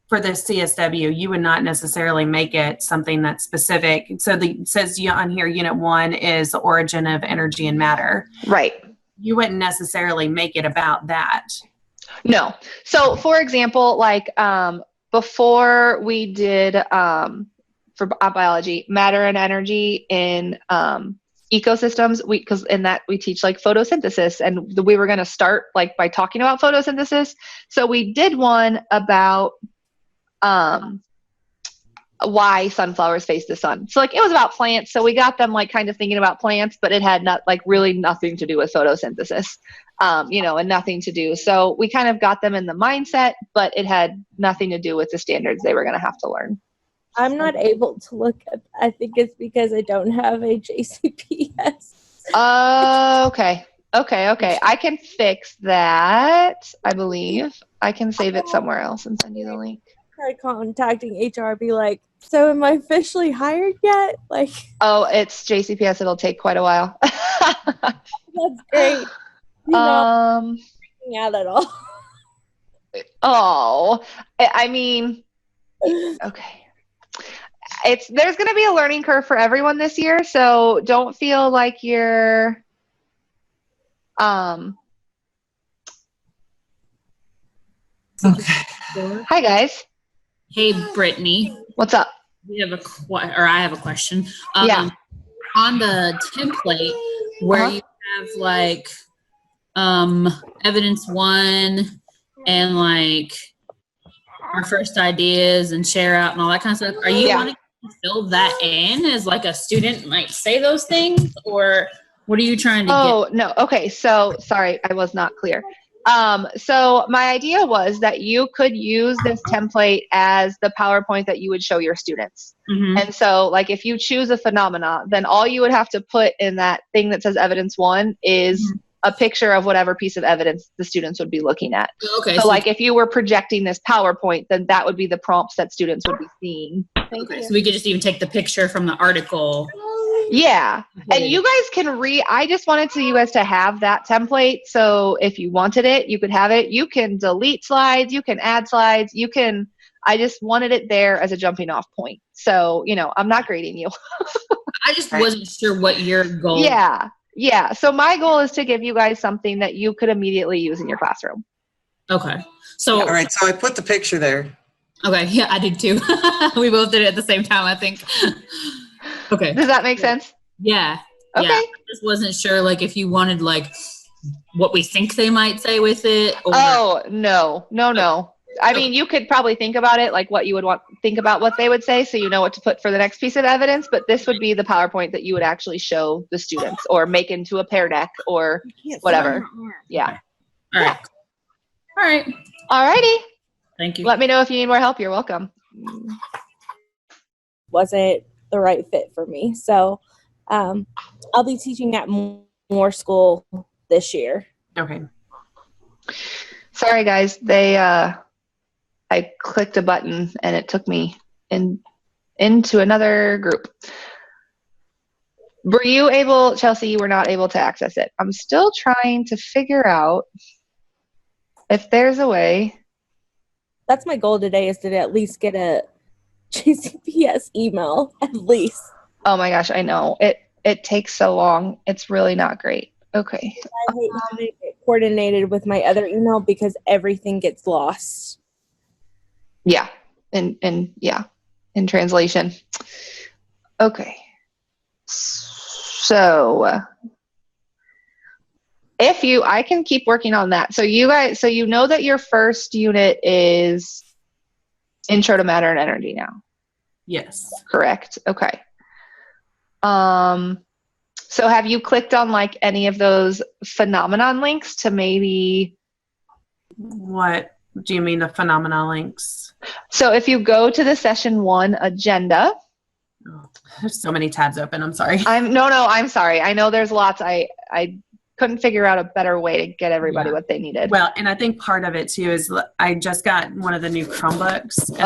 for the CSW, you would not necessarily make it something that's specific. So it says on here, Unit 1 is the origin of energy and matter. Right. You wouldn't necessarily make it about that. No. So for example, like before we did for biology, matter and energy in ecosystems, because in that we teach like photosynthesis, and we were going to start like by talking about photosynthesis. So we did one about why sunflowers face the sun. So like it was about plants. So we got them like kind of thinking about plants, but it had really nothing to do with photosynthesis, and nothing to do. So we kind of got them in the mindset, but it had nothing to do with the standards they were going to have to learn. I'm not able to look at. I think it's because I don't have a JCPS. Okay. I can fix that. I believe I can save it somewhere else and send you the link. Try contacting HR, be like, so am I officially hired yet? Like, oh, it's JCPS. It'll take quite a while. that's great. Not freaking out at all. Oh, I mean, okay. There's going to be a learning curve for everyone this year, so don't feel like you're Okay. Hi guys. Hey Brittany. What's up? We have I have a question. Yeah. On the template where you have like evidence 1 and like our first ideas and share out and all that kind of stuff, are you wanting to fill that in as like a student might say those things, or what are you trying to get? Oh, no. Okay. So sorry, I was not clear. So my idea was that you could use this template as the PowerPoint that you would show your students. Mm-hmm. And so like if you choose a phenomena, then all you would have to put in that thing that says evidence 1 is a picture of whatever piece of evidence the students would be looking at. Okay. So like if you were projecting this PowerPoint, then that would be the prompts that students would be seeing. Okay. So we could just even take the picture from the article. Yeah. And you guys can I just wanted you guys to have that template. So if you wanted it, you could have it. You can delete slides, you can add slides, I just wanted it there as a jumping off point. So, I'm not grading you. I just wasn't sure what your goal was. Yeah. So my goal is to give you guys something that you could immediately use in your classroom. Okay. So all right. So I put the picture there. Okay. Yeah, I did too. We both did it at the same time, I think. Okay. Does that make sense? Yeah. Okay. Yeah. I just wasn't sure like if you wanted like what we think they might say with it. Or... Oh, no. I mean, you could probably think about it, like what you would think about what they would say, so you know what to put for the next piece of evidence, but this would be the PowerPoint that you would actually show the students or make into a Peardeck or whatever. Yeah. All right. All right. All righty. Thank you. Let me know if you need more help. You're welcome. Wasn't the right fit for me. So I'll be teaching at more school this year. Okay. Sorry, guys. I clicked a button and it took me into another group. Were you able, Chelsea, you were not able to access it. I'm still trying to figure out if there's a way. That's my goal today, is to at least get a JCPS email, at least. Oh my gosh, I know. It takes so long. It's really not great. Okay. I hate having it get coordinated with my other email because everything gets lost. Yeah. In translation. Okay. So I can keep working on that. So you guys, you know that your first unit is Intro to Matter and Energy now. Yes. Correct. Okay. So have you clicked on like any of those phenomenon links to maybe? What Do you mean the phenomena links? So if you go to the session 1 agenda, Oh, there's so many tabs open. I'm sorry. I'm sorry. I know there's lots. I couldn't figure out a better way to get everybody what they needed. Well, and I think part of it too is I just got one of the new Chromebooks,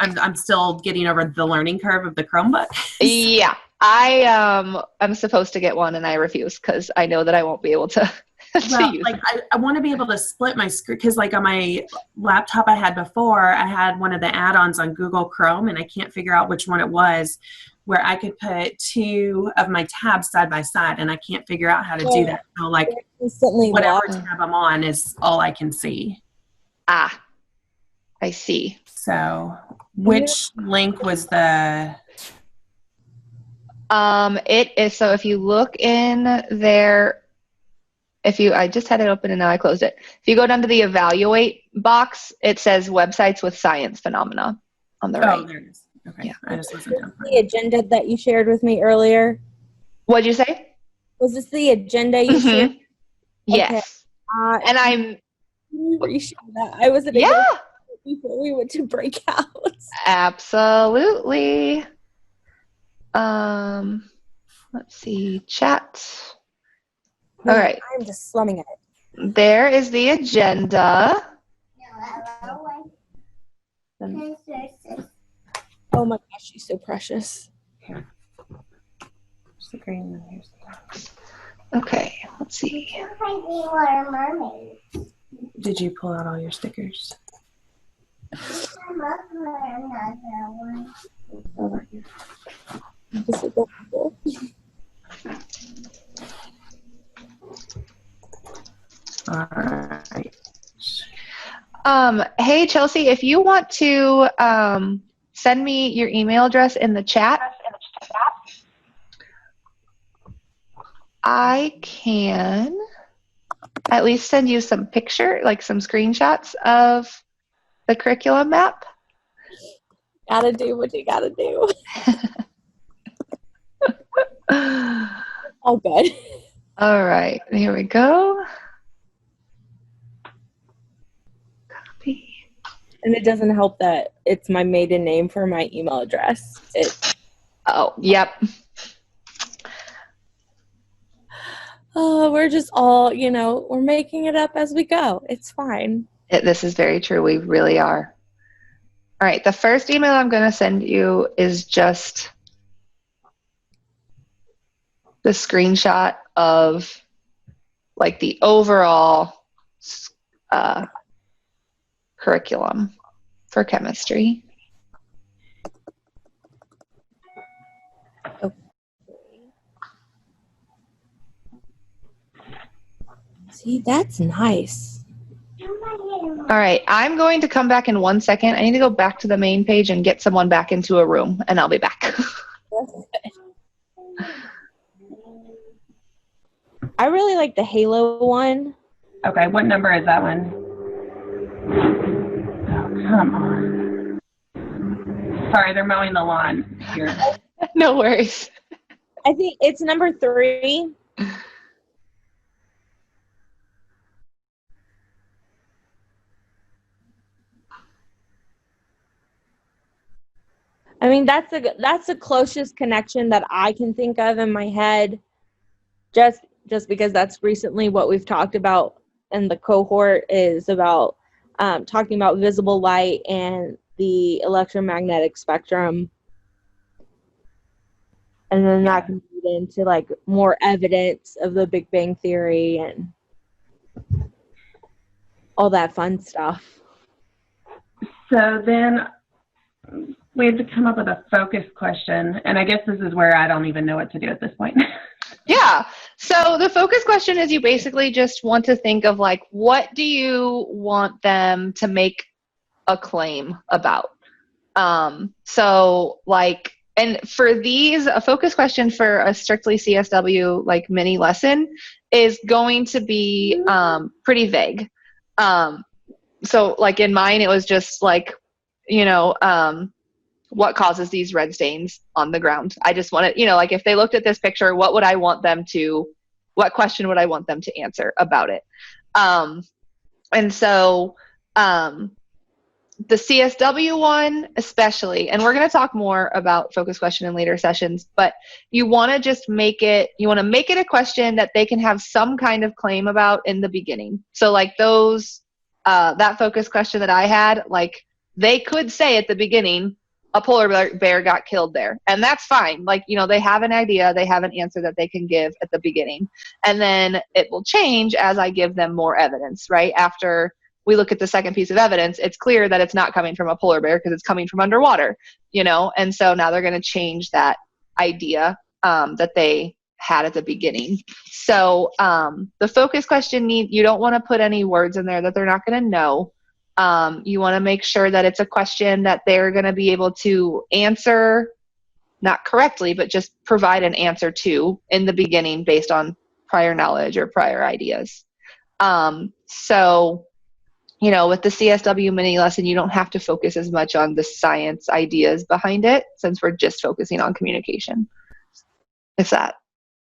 and I'm still getting over the learning curve of the Chromebook. Yeah, I'm supposed to get one, and I refuse because I know that I won't be able to. Well, like I want to be able to split my screen, because like on my laptop I had before, I had one of the add-ons on Google Chrome, and I can't figure out which one it was, where I could put 2 of my tabs side by side, and I can't figure out how to do that. So like whatever tab I'm on is all I can see. Ah, I see. So which link was the? It is, so if you look in there, I just had it open and now I closed it. If you go down to the evaluate box, it says websites with science phenomena on the right. Oh, there it is. Okay. Yeah. I just wasn't done. The agenda that you shared with me earlier. What'd you say? Was this the agenda you shared? Okay. Yes. And I'm appreciate that. I was at a before we went to breakout. Absolutely. Let's see, chat. All right. I'm just slumming it. There is the agenda. Oh my gosh, she's so precious. Here. Here's the green and here's the Okay, let's see. Did you pull out all your stickers? Over here. Is it adorable? All right. Hey Chelsea, if you want to send me your email address in the chat, I can at least send you some like some screenshots of the curriculum map. Gotta do what you gotta do. Oh, good. All right, here we go. Copy. And it doesn't help that it's my maiden name for my email address. Oh, yep. Oh, we're just all, we're making it up as we go. It's fine. This is very true. We really are. All right, the first email I'm going to send you is just the screenshot of like the overall curriculum for chemistry. Okay. See, that's nice. All right, I'm going to come back in 1 second. I need to go back to the main page and get someone back into a room, and I'll be back. I really like the Halo one. Okay, what number is that one? Oh, come on. Sorry, they're mowing the lawn here. No worries. I think it's number 3. I mean, that's the closest connection that I can think of in my head, just because that's recently what we've talked about in the cohort is about talking about visible light and the electromagnetic spectrum. And then that can lead into like more evidence of the Big Bang Theory and all that fun stuff. So then we have to come up with a focus question, and I guess this is where I don't even know what to do at this point. Yeah. So the focus question is you basically just want to think of like, what do you want them to make a claim about? So like, and for these, a focus question for a strictly CSW like mini lesson is going to be pretty vague. So like in mine, it was just like, what causes these red stains on the ground? I just wanted, like if they looked at this picture, what question would I want them to answer about it? And so The CSW one especially, and we're going to talk more about focus question in later sessions, but you want to just make it a question that they can have some kind of claim about in the beginning. So like that focus question that I had, like they could say at the beginning, a polar bear got killed there. And that's fine. Like, they have an idea, they have an answer that they can give at the beginning. And then it will change as I give them more evidence, right? After we look at the second piece of evidence, it's clear that it's not coming from a polar bear because it's coming from underwater, and so now they're going to change that idea that they had at the beginning. So the focus question you don't want to put any words in there that they're not going to know. You want to make sure that it's a question that they're going to be able to answer, not correctly, but just provide an answer to in the beginning based on prior knowledge or prior ideas. So with the CSW mini lesson, you don't have to focus as much on the science ideas behind it since we're just focusing on communication. If that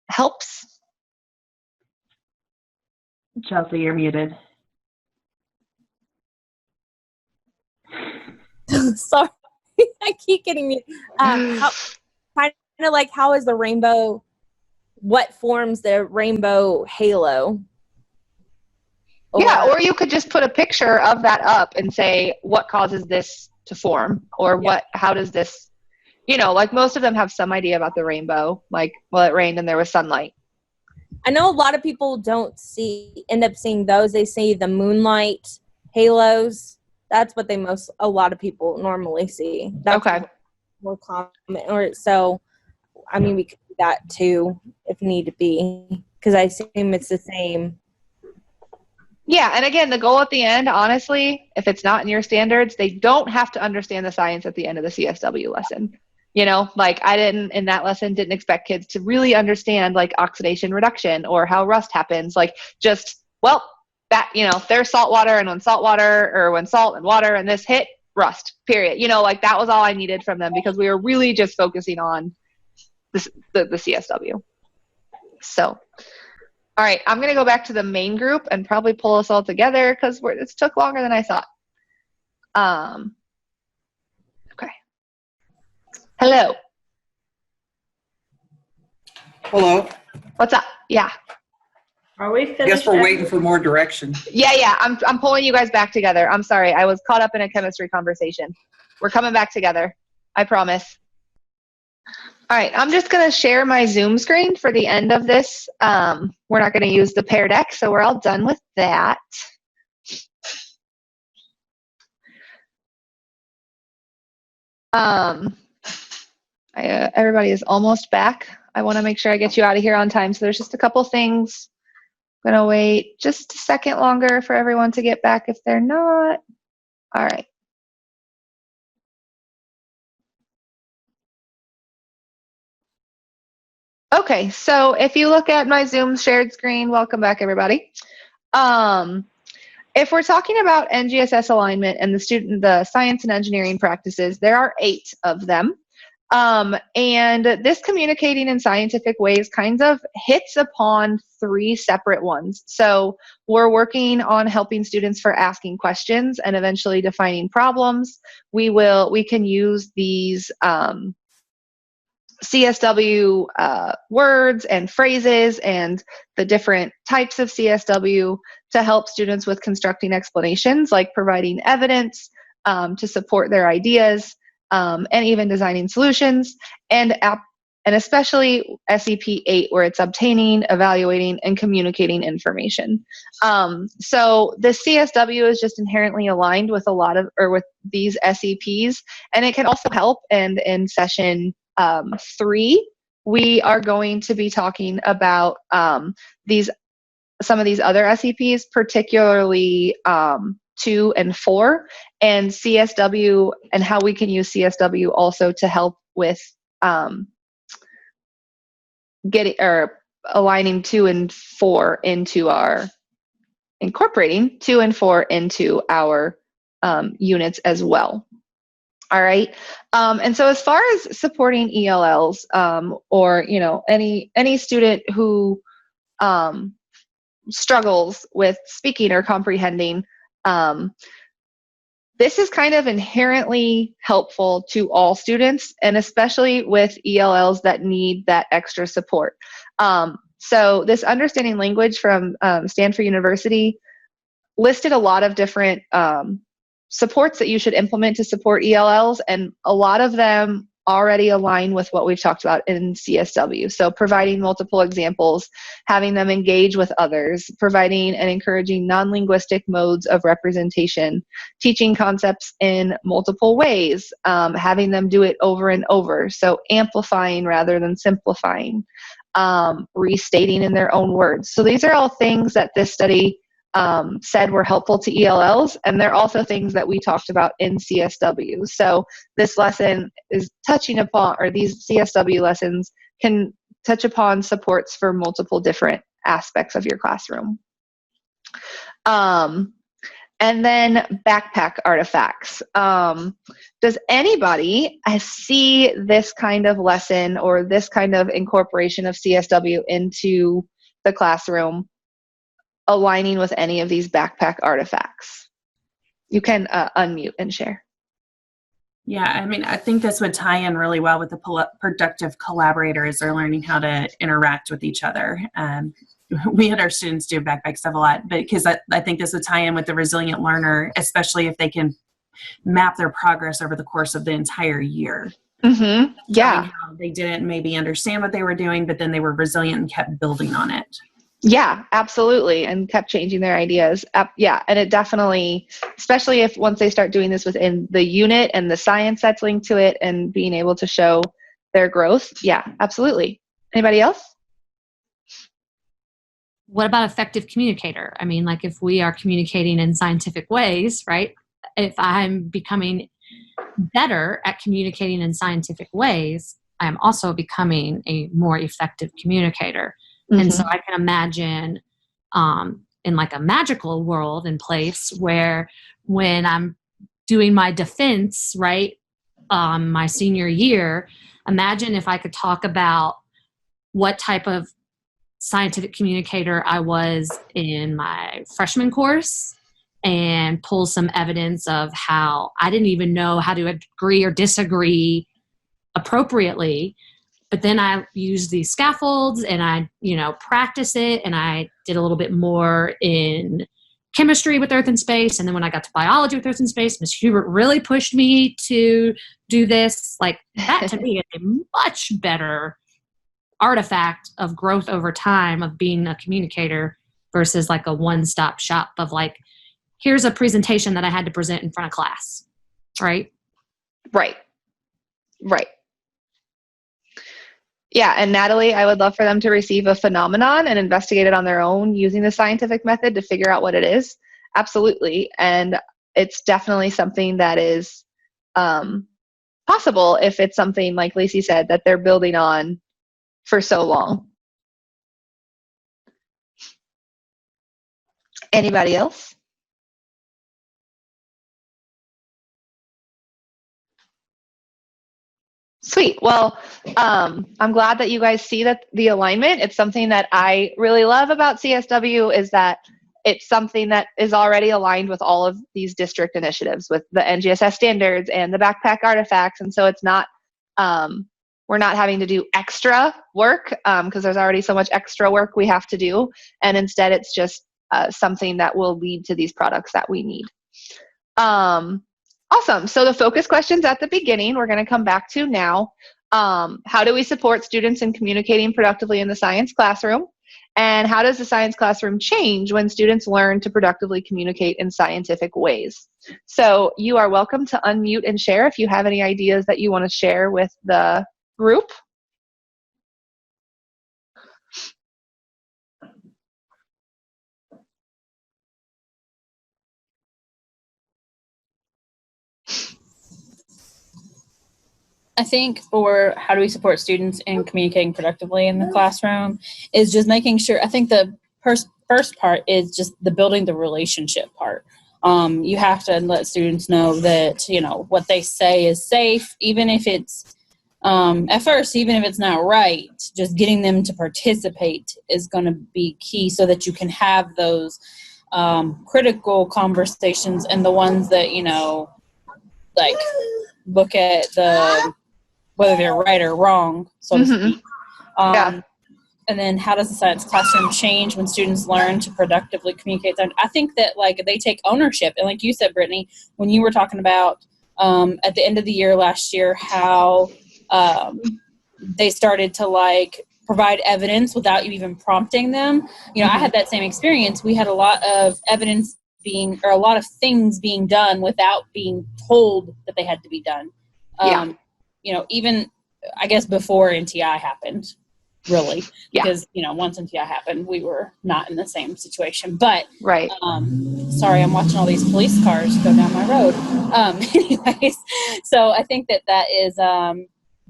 helps. Chelsea, you're muted. Sorry, I keep getting muted. How is the rainbow? What forms the rainbow halo? Yeah, or you could just put a picture of that up and say, what causes this to form? Or how does this, like most of them have some idea about the rainbow. Like, well, it rained and there was sunlight. I know a lot of people don't end up seeing those. They see the moonlight halos. That's what a lot of people normally see. That's okay. More common. We could do that too if need to be, because I assume it's the same. Yeah, and again, the goal at the end, honestly, if it's not in your standards, they don't have to understand the science at the end of the CSW lesson. Like I in that lesson, didn't expect kids to really understand like oxidation reduction or how rust happens. Like just, that, there's salt water, and when salt and water and this hit, rust, period. Like that was all I needed from them because we were really just focusing on the CSW. So. All right, I'm going to go back to the main group and probably pull us all together because it took longer than I thought. Okay. Hello. Hello. What's up? Yeah. Are we finished? I guess we're waiting for more direction. Yeah. I'm pulling you guys back together. I'm sorry. I was caught up in a chemistry conversation. We're coming back together. I promise. All right, I'm just going to share my Zoom screen for the end of this. We're not going to use the Peardeck, so we're all done with that. Everybody is almost back. I want to make sure I get you out of here on time, so there's just a couple things. I'm going to wait just a second longer for everyone to get back if they're not. All right. Okay, so if you look at my Zoom shared screen, welcome back, everybody. If we're talking about NGSS alignment and the science and engineering practices, there are 8 of them. And this communicating in scientific ways kind of hits upon 3 separate ones. So we're working on helping students for asking questions and eventually defining problems. We can use these CSW words and phrases and the different types of CSW to help students with constructing explanations, like providing evidence to support their ideas, and even designing solutions, and especially SEP 8, where it's obtaining, evaluating, and communicating information. So the CSW is just inherently aligned with with these SEPs, and it can also help. And in session 3, we are going to be talking about some of these other SEPs, particularly 2 and 4, and CSW, and how we can use CSW also to help with aligning 2 and 4 into incorporating 2 and 4 into our units as well. All right. And so as far as supporting ELLs, or, any student who struggles with speaking or comprehending, This is kind of inherently helpful to all students, and especially with ELLs that need that extra support. So this understanding language from Stanford University listed a lot of different supports that you should implement to support ELLs, and a lot of them already align with what we've talked about in CSW. So providing multiple examples, having them engage with others, providing and encouraging non-linguistic modes of representation, teaching concepts in multiple ways, having them do it over and over. So amplifying rather than simplifying, restating in their own words. So these are all things that this study said were helpful to ELLs, and they're also things that we talked about in CSW. So this lesson is touching upon, or these CSW lessons can touch upon supports for multiple different aspects of your classroom. And then backpack artifacts. Does anybody see this kind of lesson or this kind of incorporation of CSW into the classroom aligning with any of these backpack artifacts? You can unmute and share. Yeah, I mean, I think this would tie in really well with the productive collaborators. They're learning how to interact with each other. We had our students do backpack stuff a lot, but because I think this would tie in with the resilient learner, especially if they can map their progress over the course of the entire year. Mm-hmm. Yeah. How they didn't maybe understand what they were doing, but then they were resilient and kept building on it. Yeah, absolutely. And kept changing their ideas. Yeah. And it definitely, especially if once they start doing this within the unit and the science that's linked to it and being able to show their growth. Yeah, absolutely. Anybody else? What about effective communicator? I mean, like if we are communicating in scientific ways, right? If I'm becoming better at communicating in scientific ways, I'm also becoming a more effective communicator. Mm-hmm. And so I can imagine in like a magical world and place where when I'm doing my defense, right, my senior year, imagine if I could talk about what type of scientific communicator I was in my freshman course and pull some evidence of how I didn't even know how to agree or disagree appropriately. But then I used these scaffolds and I, practice it. And I did a little bit more in chemistry with Earth and Space. And then when I got to biology with Earth and Space, Ms. Hubert really pushed me to do this. Like that to me is a much better artifact of growth over time of being a communicator versus like a one-stop shop of like, here's a presentation that I had to present in front of class. Right? Right. Yeah, and Natalie, I would love for them to receive a phenomenon and investigate it on their own using the scientific method to figure out what it is. Absolutely. And it's definitely something that is possible if it's something, like Lacey said, that they're building on for so long. Anybody else? Sweet. Well, I'm glad that you guys see that the alignment. It's something that I really love about CSW is that it's something that is already aligned with all of these district initiatives with the NGSS standards and the backpack artifacts. And so it's not, we're not having to do extra work because there's already so much extra work we have to do. And instead it's just something that will lead to these products that we need. Awesome. So the focus questions at the beginning, we're going to come back to now. How do we support students in communicating productively in the science classroom? And how does the science classroom change when students learn to productively communicate in scientific ways? So you are welcome to unmute and share if you have any ideas that you want to share with the group. I think for how do we support students in communicating productively in the classroom is just making sure, I think the first part is just the building the relationship part. You have to let students know that, what they say is safe, even if it's, at first, even if it's not right, just getting them to participate is going to be key so that you can have those critical conversations and the ones that, you know, like look at whether they're right or wrong, so to speak. And then how does the science classroom change when students learn to productively communicate them? I think that like they take ownership. And like you said, Brittany, when you were talking about at the end of the year last year, how they started to like provide evidence without you even prompting them. You know, I had that same experience. We had a lot of evidence or a lot of things being done without being told that they had to be done. You know, even I guess before NTI happened. Really, because you know, once NTI happened, we were not in the same situation. But sorry, I'm watching all these police cars go down my road. Anyways, so I think that is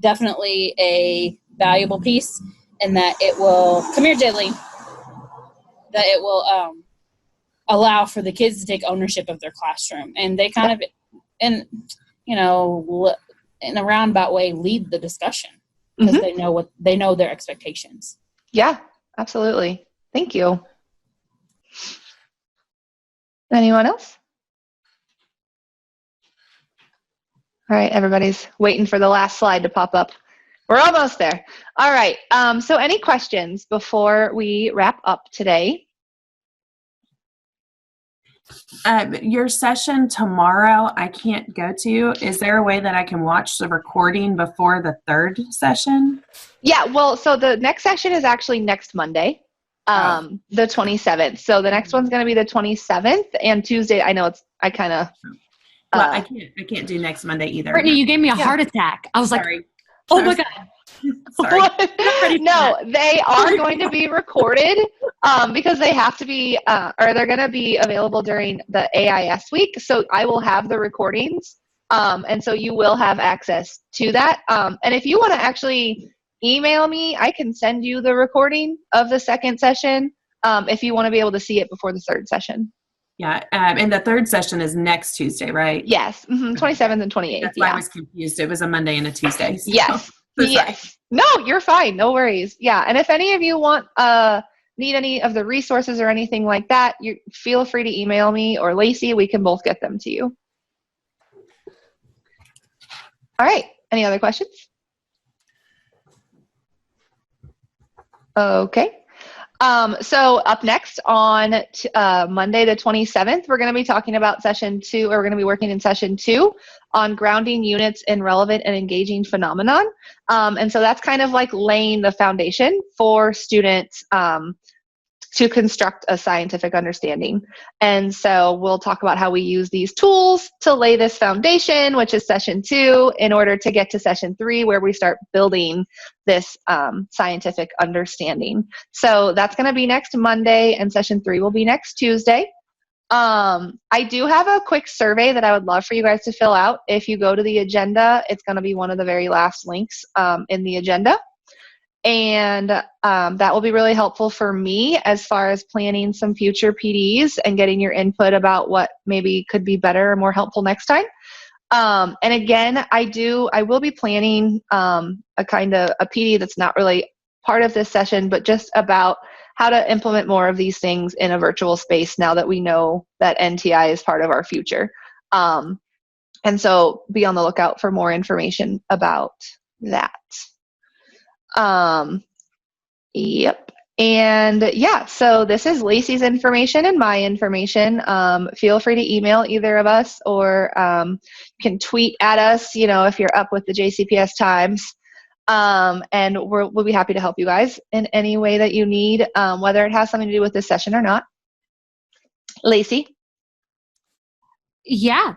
definitely a valuable piece, and that it will come here, Jaylee. That it will allow for the kids to take ownership of their classroom, and they kind of, and you know, in a roundabout way, lead the discussion. Because they know their expectations. Yeah, absolutely. Thank you. Anyone else? All right, everybody's waiting for the last slide to pop up. We're almost there. All right. So any questions before we wrap up today? Your session tomorrow, I can't go to. Is there a way that I can watch the recording before the third session? Yeah, well, so the next session is actually next Monday, the 27th. So the next one's going to be the 27th, and Tuesday, I know I kind of... well, I can't do next Monday either. Brittany, you gave me a heart attack. I was Sorry. like, oh my God. Sorry. No, they are going to be recorded because they have to be, or they're going to be available during the AIS week. So I will have the recordings, and so you will have access to that. And if you want to actually email me, I can send you the recording of the second session if you want to be able to see it before the third session. Yeah, and the third session is next Tuesday, right? Yes, 27th and 28th. That's why I was confused. It was a Monday and a Tuesday. So. Yes. Yes. No, you're fine. No worries. Yeah. And if any of you need any of the resources or anything like that, you feel free to email me or Lacey. We can both get them to you. All right. Any other questions? Okay. So up next on Monday the 27th, we're going to be talking about session 2, or we're going to be working in session 2 on grounding units in relevant and engaging phenomenon. And so that's kind of like laying the foundation for students to construct a scientific understanding. And so we'll talk about how we use these tools to lay this foundation, which is session 2, in order to get to session 3, where we start building this scientific understanding. So that's going to be next Monday, and session 3 will be next Tuesday. I do have a quick survey that I would love for you guys to fill out. If you go to the agenda, it's going to be one of the very last links in the agenda. And that will be really helpful for me as far as planning some future PDs and getting your input about what maybe could be better or more helpful next time. And again, I will be planning a kind of a PD that's not really part of this session, but just about how to implement more of these things in a virtual space now that we know that NTI is part of our future. And so be on the lookout for more information about that. Yep. And yeah, so this is Lacey's information and my information. Feel free to email either of us, or you can tweet at us, you know, if you're up with the JCPS times. And we'll be happy to help you guys in any way that you need, whether it has something to do with this session or not. Lacey? Yeah,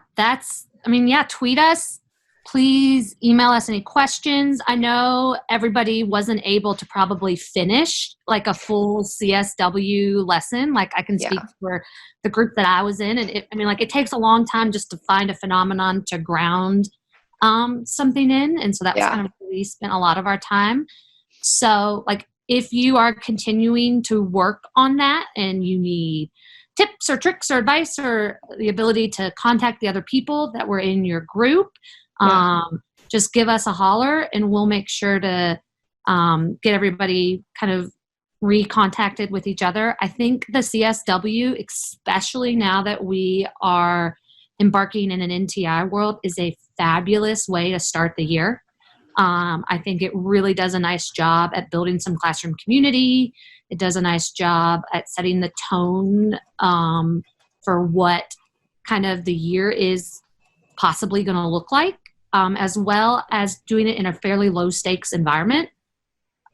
tweet us. Please email us any questions. I know everybody wasn't able to probably finish like a full CSW lesson. Like I can speak for the group that I was in. And it takes a long time just to find a phenomenon to ground something in. And so that's kind of where we spent a lot of our time. So like if you are continuing to work on that and you need tips or tricks or advice or the ability to contact the other people that were in your group, just give us a holler and we'll make sure to get everybody kind of recontacted with each other. I think the CSW, especially now that we are embarking in an NTI world, is a fabulous way to start the year. I think it really does a nice job at building some classroom community. It does a nice job at setting the tone for what kind of the year is possibly going to look like, as well as doing it in a fairly low stakes environment,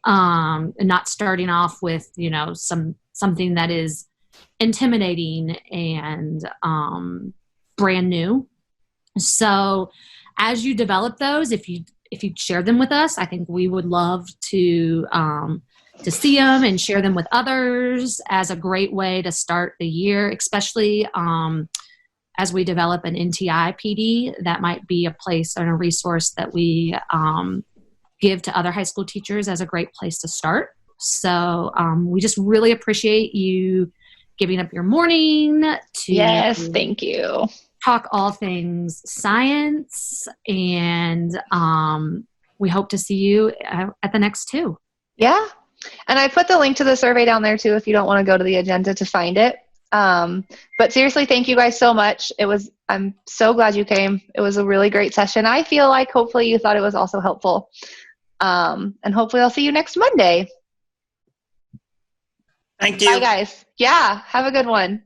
and not starting off with, something that is intimidating and brand new. So as you develop those, if you share them with us, I think we would love to see them and share them with others as a great way to start the year, especially as we develop an NTI PD. That might be a place and a resource that we give to other high school teachers as a great place to start. So we just really appreciate you giving up your morning to Yes, thank you. talk all things science, and we hope to see you at the next two. Yeah. And I put the link to the survey down there too if you don't want to go to the agenda to find it. But seriously, thank you guys so much. I'm so glad you came. It was a really great session. I feel like hopefully you thought it was also helpful. And hopefully I'll see you next Monday. Thank you. Bye guys. Yeah. Have a good one.